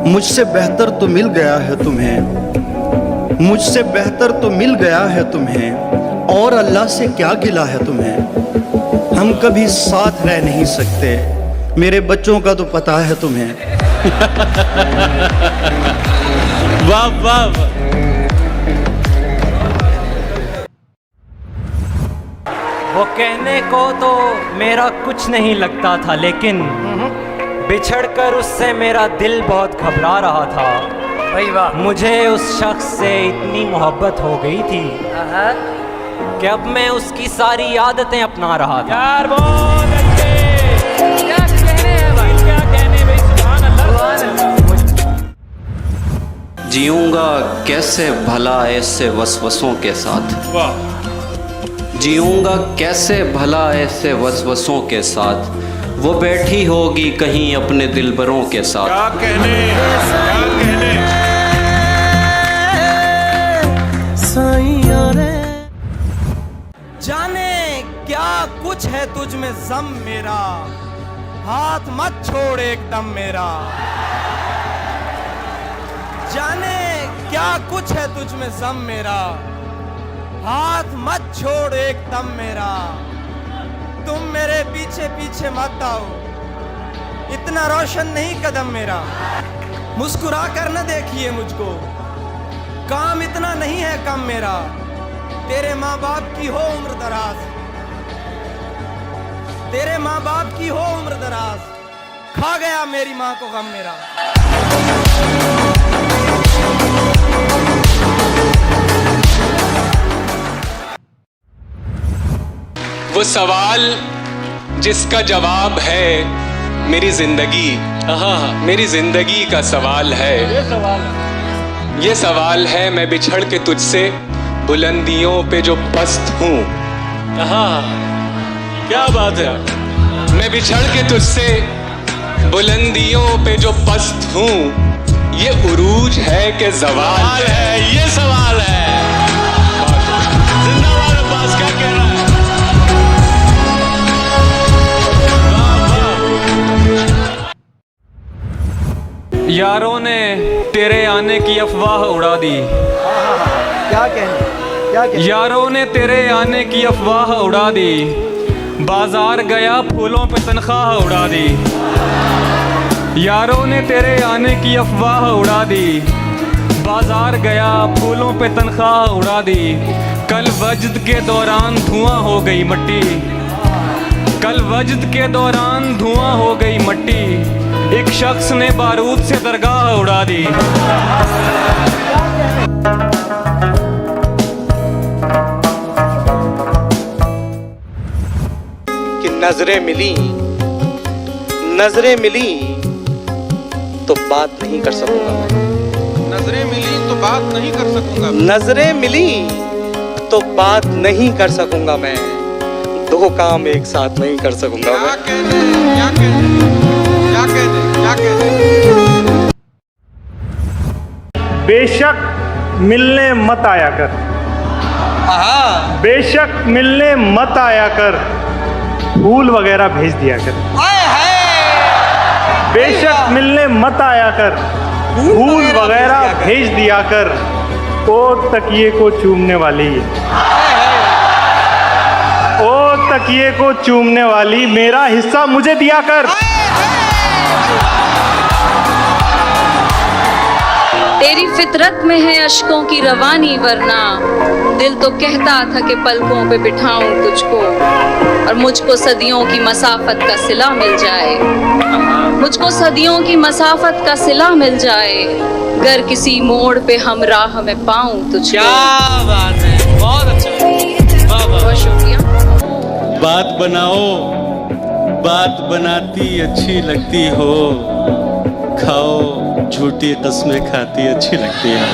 मुझसे बेहतर तो मिल गया है तुम्हें, मुझसे बेहतर तो मिल गया है तुम्हें, और अल्लाह से क्या गिला है तुम्हें। हम कभी साथ रह नहीं सकते, मेरे बच्चों का तो पता है तुम्हें। वाह वाह वाह। वो कहने को तो मेरा कुछ नहीं लगता था, लेकिन बिछड़कर उससे मेरा दिल बहुत घबरा रहा था। भाई वाह। मुझे उस शख्स से इतनी मोहब्बत हो गई थी कि अब मैं उसकी सारी आदतें अपना रहा था। यार बहुत अच्छे, क्या कहने हैं भाई, क्या कहने भाई, सुभान अल्लाह। जीऊंगा कैसे भला ऐसे वसवसों के साथ, जीऊंगा कैसे भला ऐसे वसवसों के साथ, वो बैठी होगी कहीं अपने दिलबरों के साथ। क्या कहने, क्या कहने। जाने क्या कुछ है तुझ में ज़म मेरा, हाथ मत छोड़ एकदम मेरा। जाने क्या कुछ है तुझ में ज़म मेरा, हाथ मत छोड़ एकदम मेरा। तुम मेरे पीछे पीछे मत आओ, इतना रोशन नहीं कदम मेरा। मुस्कुरा कर न देखिए मुझको, काम इतना नहीं है कम मेरा। तेरे माँ बाप की हो उम्र दराज, तेरे माँ बाप की हो उम्र दराज, खा गया मेरी माँ को गम मेरा। वो सवाल जिसका जवाब है मेरी जिंदगी, मेरी जिंदगी का सवाल है। ये सवाल है मैं बिछड़ के तुझसे बुलंदियों पे जो पस्त हूँ। क्या बात है। मैं बिछड़ के तुझसे बुलंदियों पे जो पस्त हूँ, ये उरूज है कि ज़वाल है, ये सवाल है। जिंदाबाद अब्बास, क्या कह रहा है। यारों ने तेरे आने की अफवाह उड़ा दी, क्या कहने, क्या कहने। यारों ने तेरे आने की अफवाह उड़ा दी, बाजार गया फूलों पे तनख्वाह उड़ा दी। यारों ने तेरे आने की अफवाह उड़ा दी, बाजार गया फूलों पे तनख्वाह उड़ा दी। कल वजद के दौरान धुआं हो गई मट्टी, कल वजद के दौरान धुआं हो गई मट्टी। एक शख्स ने बारूद से दरगाह उड़ा दी। कि नजरें मिली, नजरें मिली तो बात नहीं कर सकूंगा मैं। नजरें मिली तो बात नहीं कर सकूंगा। नजरें मिली तो बात नहीं कर सकूंगा मैं, दो काम एक साथ नहीं कर सकूंगा मैं। क्या कहने, क्या कहने, क्या कहने। बेशक मिलने मत आया कर, बेशक मिलने मत आया कर, फूल वगैरह भेज दिया कर। बेशक मिलने मत आया कर, फूल वगैरह भेज दिया कर, ओ तकिए को चूमने वाली, ओ तकिए को चूमने वाली, मेरा हिस्सा मुझे दिया कर। तेरी फितरत में है अश्कों की रवानी, वरना दिल तो कहता था कि पलकों पे बिठाऊं तुझको, और मुझको सदियों की मसाफत का सिला मिल जाए, मुझको सदियों की मसाफत का सिला मिल जाए, गर किसी मोड़ पे हम राह में पाऊं तुझको। क्या बात है, बहुत अच्छा, बहुत शुक्रिया। बात बनाओ, बात बनाती अच्छी लगती हो, खाओ झूठी कस्में खाती अच्छी लगती है।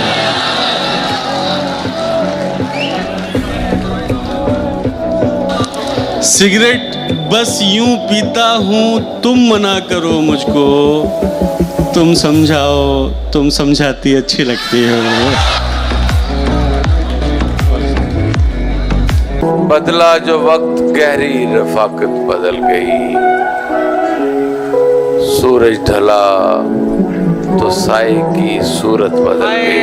सिगरेट बस यूं पीता हूँ, तुम मना करो मुझको, तुम समझाओ, तुम समझाती अच्छी लगती हो। बदला जो वक्त गहरी रफाकत बदल गई, सूरज ढला तो साए की सूरत बदल गई।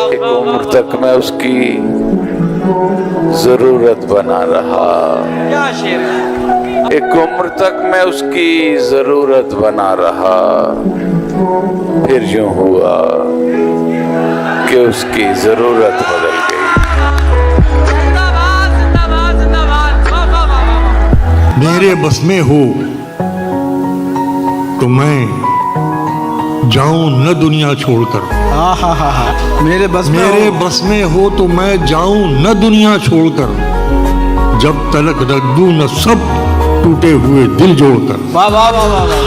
एक उम्र तक मैं उसकी जरूरत बना रहा, एक उम्र तक मैं उसकी जरूरत बना रहा, फिर यूं हुआ कि उसकी जरूरत बदल गई। मेरे बस में हो तो मैं जाऊं न दुनिया छोड़कर। मेरे बस में हो तो मैं जाऊं न दुनिया छोड़कर, जब तलक रख दूं न सब टूटे हुए दिल जोड़कर। वाह वाह वाह वाह वाह,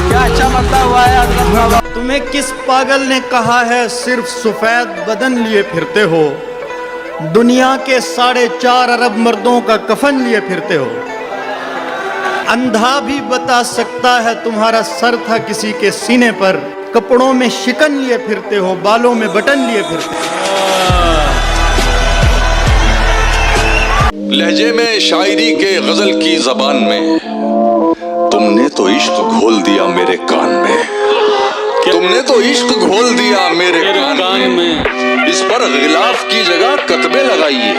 क्या अच्छा मतलब हुआ है। तुम्हें किस पागल ने कहा है सिर्फ सफेद बदन लिए फिरते हो, दुनिया के 4.5 अरब मर्दों का कफन लिए फिरते हो। अंधा भी बता सकता है तुम्हारा सर था किसी के सीने पर, कपड़ों में शिकन लिए फिरते हो, बालों में बटन लिए फिरते हो। लहजे में शायरी के गजल की जबान में तुमने तो इश्क घोल दिया मेरे कान में, तुमने तो इश्क घोल दिया मेरे कान में। इस पर गिलाफ की जगह कतबे लगाइए,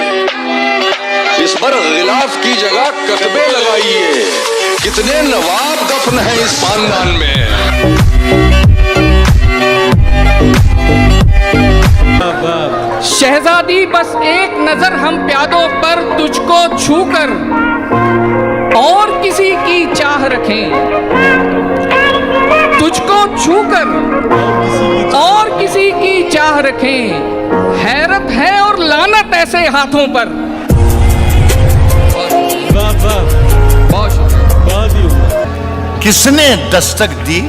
इस पर गिलाफ की जगह कतबे लगाइए, कितने नवाब दफन है इस खानदान में। शहजादी बस एक नजर हम प्यादों पर तुझको छूकर और किसी की चाह रखें, तुझको छूकर और किसी की चाह रखें। हैरत है और लानत ऐसे हाथों पर। किसने दस्तक दी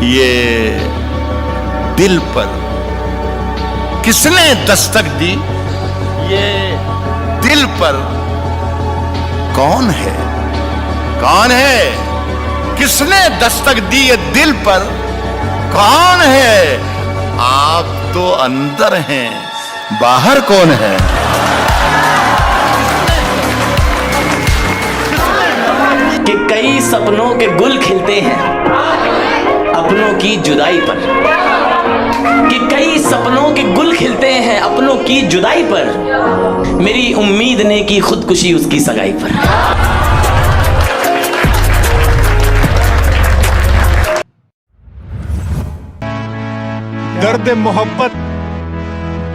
ये दिल पर, किसने दस्तक दी ये दिल पर, कौन है, कौन है, किसने दस्तक दी ये दिल पर, कौन है। आप तो अंदर हैं, बाहर कौन है। कि कई सपनों के गुल खिलते हैं अपनों की जुदाई पर, कि कई सपनों के गुल खिलते हैं अपनों की जुदाई पर, मेरी उम्मीद ने की खुदकुशी उसकी सगाई पर। दर्द मोहब्बत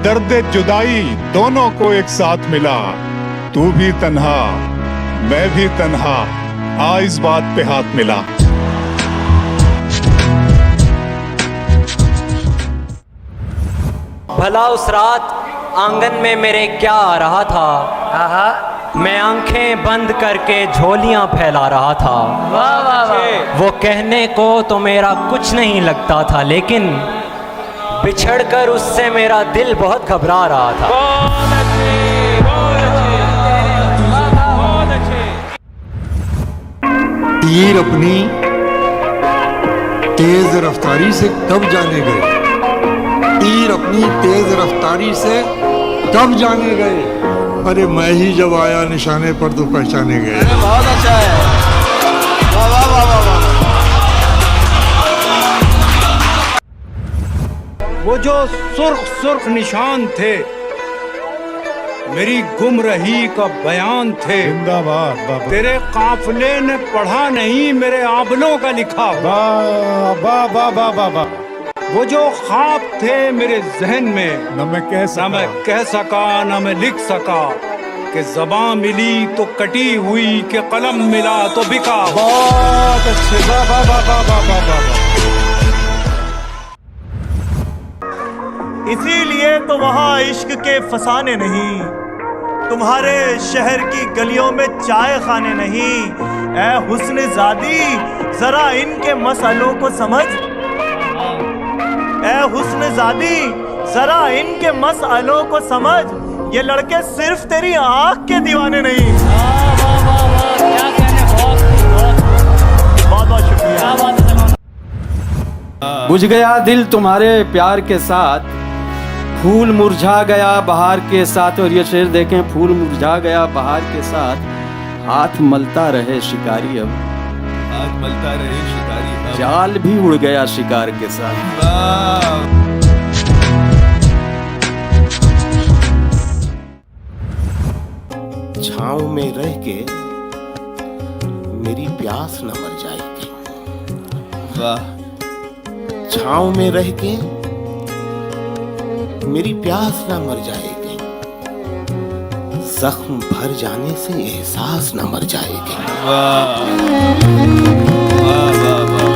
दर्द जुदाई दोनों को एक साथ मिला, तू भी तन्हा मैं भी तन्हा, आ इस बात पे हाथ मिला। भला उस रात आंगन में मेरे क्या आ रहा था, मैं आंखें बंद करके झोलियां फैला रहा था। वाह वाह वाह। वो कहने को तो मेरा कुछ नहीं लगता था, लेकिन बिछड़कर उससे मेरा दिल बहुत घबरा रहा था। तीर अपनी तेज रफ्तारी से कब जाने गए, तीर अपनी तेज रफ्तारी से कब जाने गए, अरे मैं ही जब आया निशाने पर तो पहचाने गए। बहुत अच्छा है, वाह वाह वाह वाह वाह। वो जो सुर्ख सुर्ख निशान थे मेरी गुमरही का बयान थे, जिंदाबाद बाबा। तेरे काफिले ने पढ़ा नहीं मेरे आंवलों का लिखा। वाह वाह वाह वाह वाह वाह। वो जो ख्वाब थे मेरे जहन में न मैं कह सका न मैं लिख सका, कि ज़बां मिली तो कटी हुई, कि कलम मिला तो बिका। बहुत अच्छे, वाह वाह वाह वाह वाह वाह वाह। इसीलिए तो वहाँ इश्क के फसाने नहीं, तुम्हारे शहर की गलियों में चाय खाने नहीं। ऐ हुस्न ज़ादी जरा इनके मसलों को समझ, ऐ हुस्न ज़ादी जरा इनके मसलों को समझ, ये लड़के सिर्फ तेरी आंख के दीवाने नहीं। बहुत बहुत शुक्रिया। बुझ गया दिल तुम्हारे प्यार के साथ, फूल मुरझा गया बहार के साथ। और ये शेर देखें, फूल मुरझा गया बहार के साथ, हाथ मलता रहे शिकारी अब, हाथ मलता रहे शिकारी अब, जाल भी उड़ गया शिकार के साथ। छाँव में रह के मेरी प्यास न मर जाएगी। वाह। छाँव में रह के मेरी प्यास न मर जाएगी, जख्म भर जाने से एहसास न मर जाएगी। वाह वाह वाह वाह।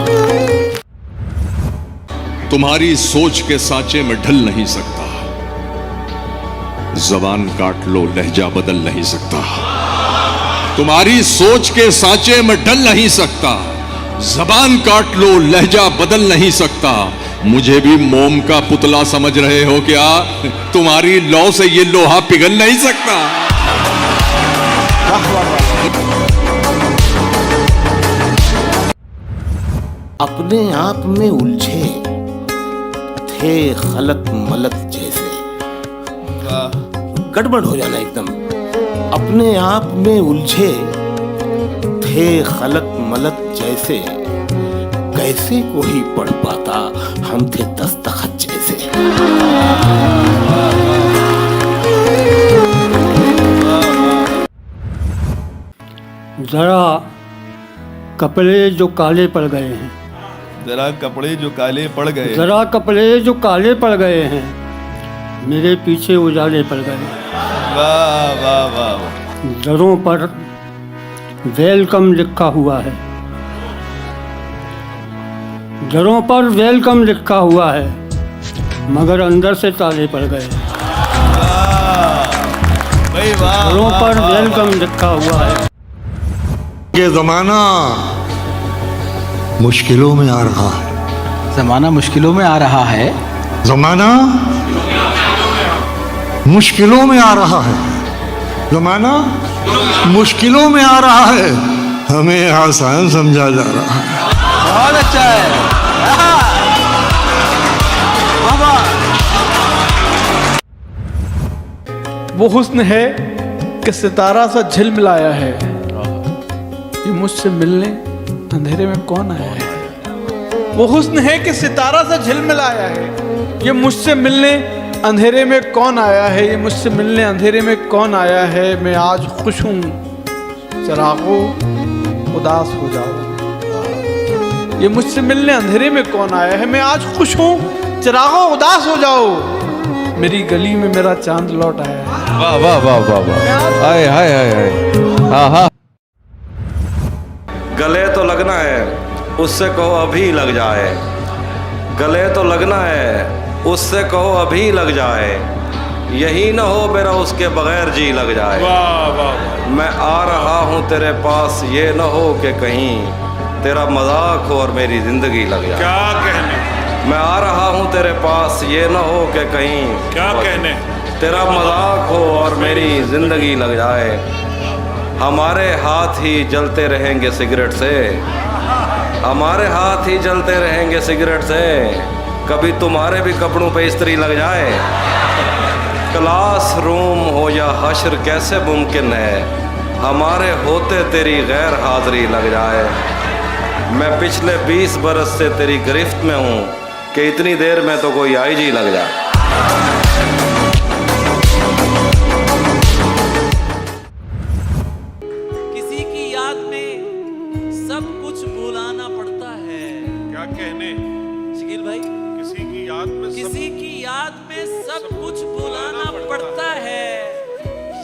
तुम्हारी सोच के सांचे में ढल नहीं सकता, जबान काट लो लहजा बदल नहीं सकता। तुम्हारी सोच के सांचे में ढल नहीं सकता, जबान काट लो लहजा बदल नहीं सकता। मुझे भी मोम का पुतला समझ रहे हो क्या? तुम्हारी लौ से ये लोहा पिघल नहीं सकता। अपने आप में उलझे थे खलत मलत जैसे, गड़बड़ हो जाना एकदम। अपने आप में उलझे थे खलत मलत जैसे, कैसे कोई पढ़ पाता हम थे दस्तखत जैसे। जरा कपड़े जो काले पड़ गए हैं, जरा कपड़े जो काले पड़ गए, जरा कपड़े जो काले पड़ गए हैं, मेरे पीछे उजाले पड़ गए। वाह वाह वाह। दरों पर वेलकम लिखा हुआ है, दरों पर वेलकम लिखा हुआ है, मगर अंदर से ताले पड़ गए। दरों पर वेलकम लिखा हुआ है। ये जमाना मुश्किलों में आ रहा है, जमाना मुश्किलों में आ रहा है, जमाना मुश्किलों में आ रहा है, जमाना मुश्किलों में आ रहा है, हमें आसान समझा जा रहा है। बहुत अच्छा है। वो हुस्न है कि सितारा सा झिलमिलाया है, ये मुझसे मिलने अंधेरे में कौन आया है। वो हुस्न है कि सितारा सा झिलमिलाया है, ये मुझसे मिलने अंधेरे में कौन आया है, ये मुझसे मिलने अंधेरे में कौन आया है। मैं आज खुश हूँ, चरागो उदास हो जाओ। ये मुझसे मिलने अंधेरे में कौन आया है, मैं आज खुश हूँ, चरागो उदास हो जाओ। मेरी गली में मेरा चांद लौट आया है। वाह वाह वाह वाह वाह। हाय हाय हाय हाय। हाँ हाँ। गले तो लगना है, उससे कहो अभी लग जाए। गले तो लगना है, उससे कहो अभी लग जाए। यही ना हो मेरा उसके बगैर जी लग जाए। वाह वाह। मैं आ रहा हूँ तेरे पास, ये ना हो कि कहीं तेरा मजाक हो और मेरी जिंदगी लग जाए। क्या कहने। मैं आ रहा हूँ तेरे पास, ये ना हो कि कहीं क्या कहने। तेरा मजाक हो और मेरी जिंदगी लग जाए। हमारे हाथ ही जलते रहेंगे सिगरेट से, हमारे हाथ ही जलते रहेंगे सिगरेट से। कभी तुम्हारे भी कपड़ों पे इस्त्री लग जाए। क्लासरूम हो या हश्र कैसे मुमकिन है, हमारे होते तेरी गैर हाजिरी लग जाए। मैं पिछले 20 बरस से तेरी गिरफ्त में हूँ कि इतनी देर में तो कोई आईजी लग जाए। किसी की याद में सब कुछ भुलाना पड़ता है। क्या कहने। शकील भाई, किसी की याद में सब कुछ भुलाना पड़ता है।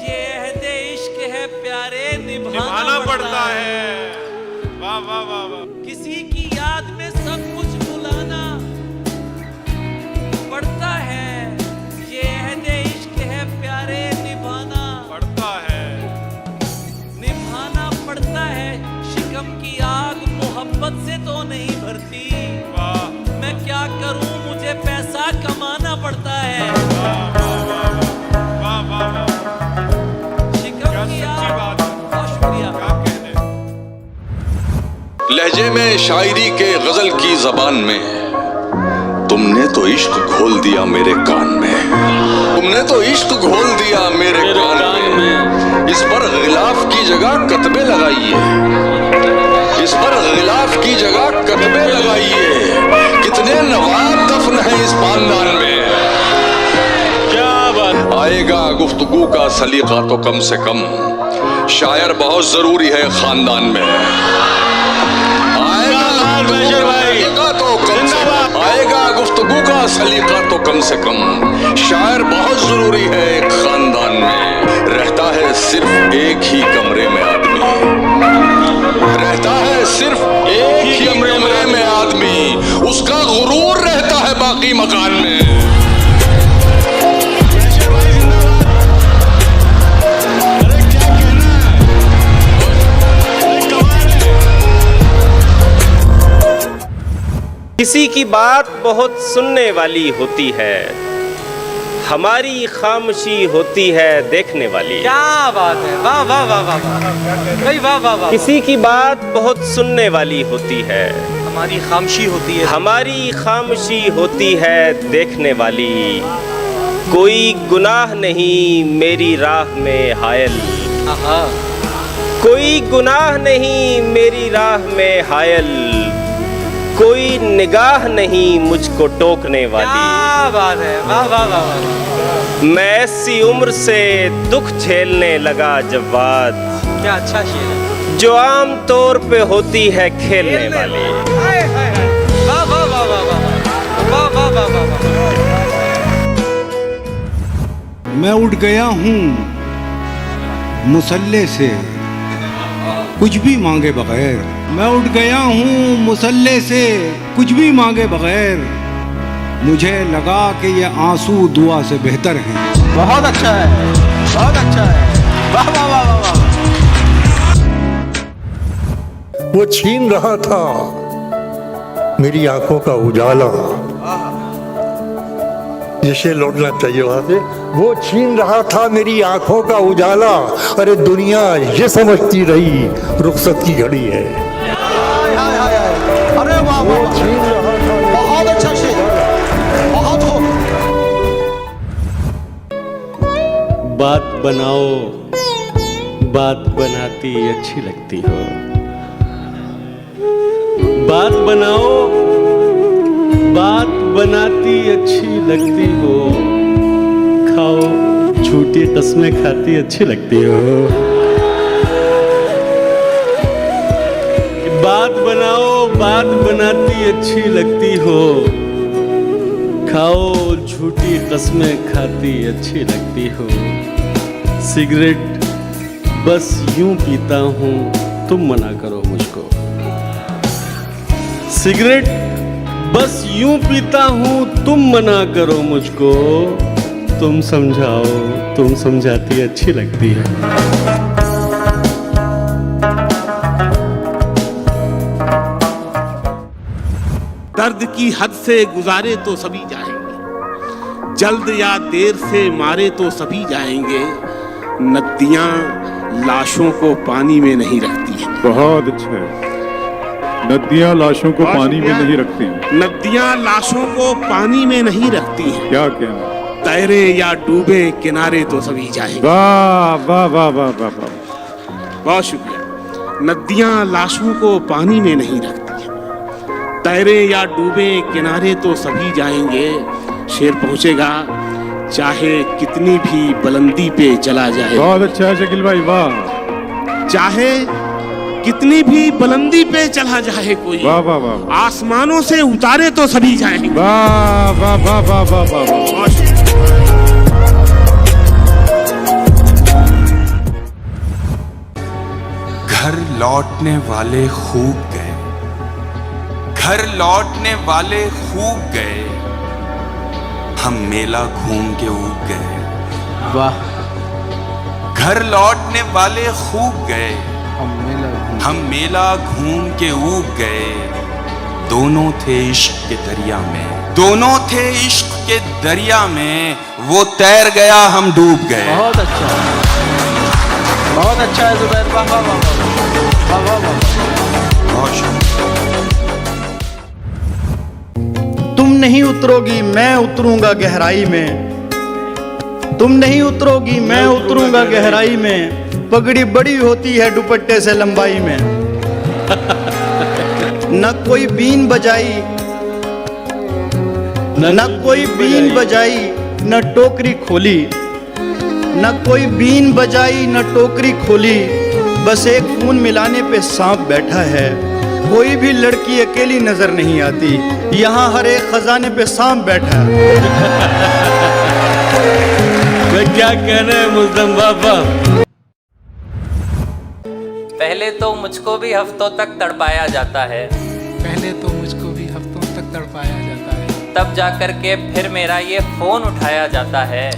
ये अहदे इश्क है प्यारे, निभाना पड़ता है। वाह वाह वाह वाह। किसी की याद में सब कुछ भुलाना पड़ता है। ये अहदे इश्क है प्यारे, निभाना पड़ता है, निभाना पड़ता है। शिकम की आग मोहब्बत से तो नहीं भरती। मैं क्या करूं, मुझे पैसा कमाना पड़ता है। वाह वाह वाह। लहजे में शायरी के गजल की जबान में तुमने तो इश्क घोल दिया मेरे कान में, तुमने तो इश्क घोल दिया मेरे कान में। इस पर गिलाफ की जगह कतबे लगाइए, इस पर गिलाफ की जगह कतबे लगाइए। कितने नवाब दफन है इस खानदान में। क्या बात। आएगा गुफ्तगू का सलीका तो कम से कम, शायर बहुत जरूरी है खानदान में। आएगा गुफ्तगू का सलीका तो कम से कम, शायर बहुत जरूरी है एक खानदान में। रहता है सिर्फ एक ही कमरे में आदमी, रहता है सिर्फ एक ही कमरे में आदमी, उसका गुरूर रहता है बाकी मकान में। किसी की बात बहुत सुनने वाली होती है, हमारी खामोशी होती है देखने वाली। क्या बात है, वाह वाह वाह वाह वाह वाह वाह वाह। किसी की बात बहुत सुनने वाली होती है, हमारी खामोशी होती है, हमारी खामोशी होती है देखने वाली। कोई गुनाह नहीं मेरी राह में हायल, कोई गुनाह नहीं मेरी राह में हायल, कोई निगाह नहीं मुझको टोकने वाली। क्या बात है, वाह वाह वाह वाह। मैं ऐसी उम्र से दुख झेलने लगा जब बात, क्या अच्छा शेर है, जो आम तौर पे होती है खेलने वाली। वाह वाह वाह वाह वाह वाह वाह वाह। मैं उठ गया हूँ मुसल्ले से कुछ भी मांगे बगैर, मैं उठ गया हूँ मुसल्ले से कुछ भी मांगे बगैर। मुझे लगा कि ये आंसू दुआ से बेहतर हैं। बहुत अच्छा है, बहुत अच्छा है, वाह वाह वाह वाह वाह। वो छीन रहा था मेरी आंखों का उजाला, जिसे लौटना चाहिए वहां से, वो छीन रहा था मेरी आंखों का उजाला। अरे दुनिया ये समझती रही रुखसत की घड़ी है। अरे वाह वाह, छीन रहा था, बहुत अच्छा शेर, बहुत हो। बात बनाओ, बात बनाती अच्छी लगती हो। बात बनाओ, बात बनाती अच्छी लगती हो। खाओ झूठी कस्में खाती अच्छी लगती हो। बात बनाओ, बात बनाती अच्छी लगती हो। खाओ झूठी कस्में खाती अच्छी लगती हो। सिगरेट बस यूं पीता हूँ, तुम मना करो मुझको। सिगरेट बस यूं पीता हूँ, तुम मना करो मुझको। तुम समझाओ, तुम समझाती अच्छी लगती है। दर्द की हद से गुजारे तो सभी जाएंगे, जल्द या देर से मारे तो सभी जाएंगे। नदियां लाशों को पानी में नहीं रखती हैं। बहुत अच्छा है। नदियां लाशों को पानी में नहीं रखती, नदियां लाशों को पानी में नहीं रखती हैं। क्या कहना। तैरे या डूबे किनारे तो सभी जाएंगे। वाह वाह वाह वाह वाह वाह, बहुत शुक्रिया। नदियां लाशों को पानी में नहीं रखती हैं, तैरे या डूबे किनारे तो सभी जाएंगे। शेर पहुंचेगा चाहे कितनी भी बुलंदी पे चला जाए। बहुत अच्छा है शकील भाई, वाह। चाहे कितनी भी बुलंदी पे चला जाए कोई, वाह वाह वाह, आसमानों से उतारे तो सभी जाएंगे। वाह वाह वाह वाह वाह वाह। घर लौटने वाले खूब गए, घर लौटने वाले खूब गए, हम मेला घूम के ऊब गए। वाह। घर लौटने वाले खूब गए, हम मेला घूम के ऊब गए। दोनों थे इश्क के दरिया में, दोनों थे इश्क के दरिया में। वो तैर गया, हम डूब गए। बहुत अच्छा, बहुत अच्छा है जुबैर, वाह वाह वाह वाह वाह वाह। बहुत शुक्रिया। नहीं उतरोगी मैं उतरूंगा गहराई में, तुम नहीं उतरोगी मैं उतरूंगा गहराई में। पगड़ी बड़ी होती है दुपट्टे से लंबाई में। न कोई बीन बजाई, न कोई बीन बजाई, न टोकरी खोली, न कोई बीन बजाई न टोकरी खोली। बस एक खून मिलाने पे सांप बैठा है। कोई भी लड़की अकेली नजर नहीं आती, यहाँ हर एक खजाने पे सांप बैठा है। मैं क्या कहना है मुल्ज़म बाबा। पहले तो मुझको भी हफ्तों तक तड़पाया जाता है, पहले तो मुझको भी हफ्तों तक तड़पाया जाता है, तब जाकर के फिर मेरा ये फोन उठाया जाता है।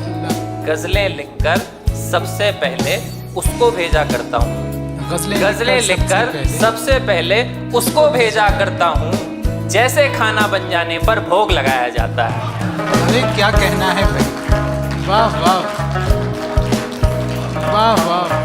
गजलें लिखकर सबसे पहले उसको भेजा करता हूँ, गजलें लिखकर सबसे पहले उसको भेजा करता हूँ। जैसे खाना बन जाने पर भोग लगाया जाता है। अरे क्या कहना है भाई, वाह वाह वाह वाह।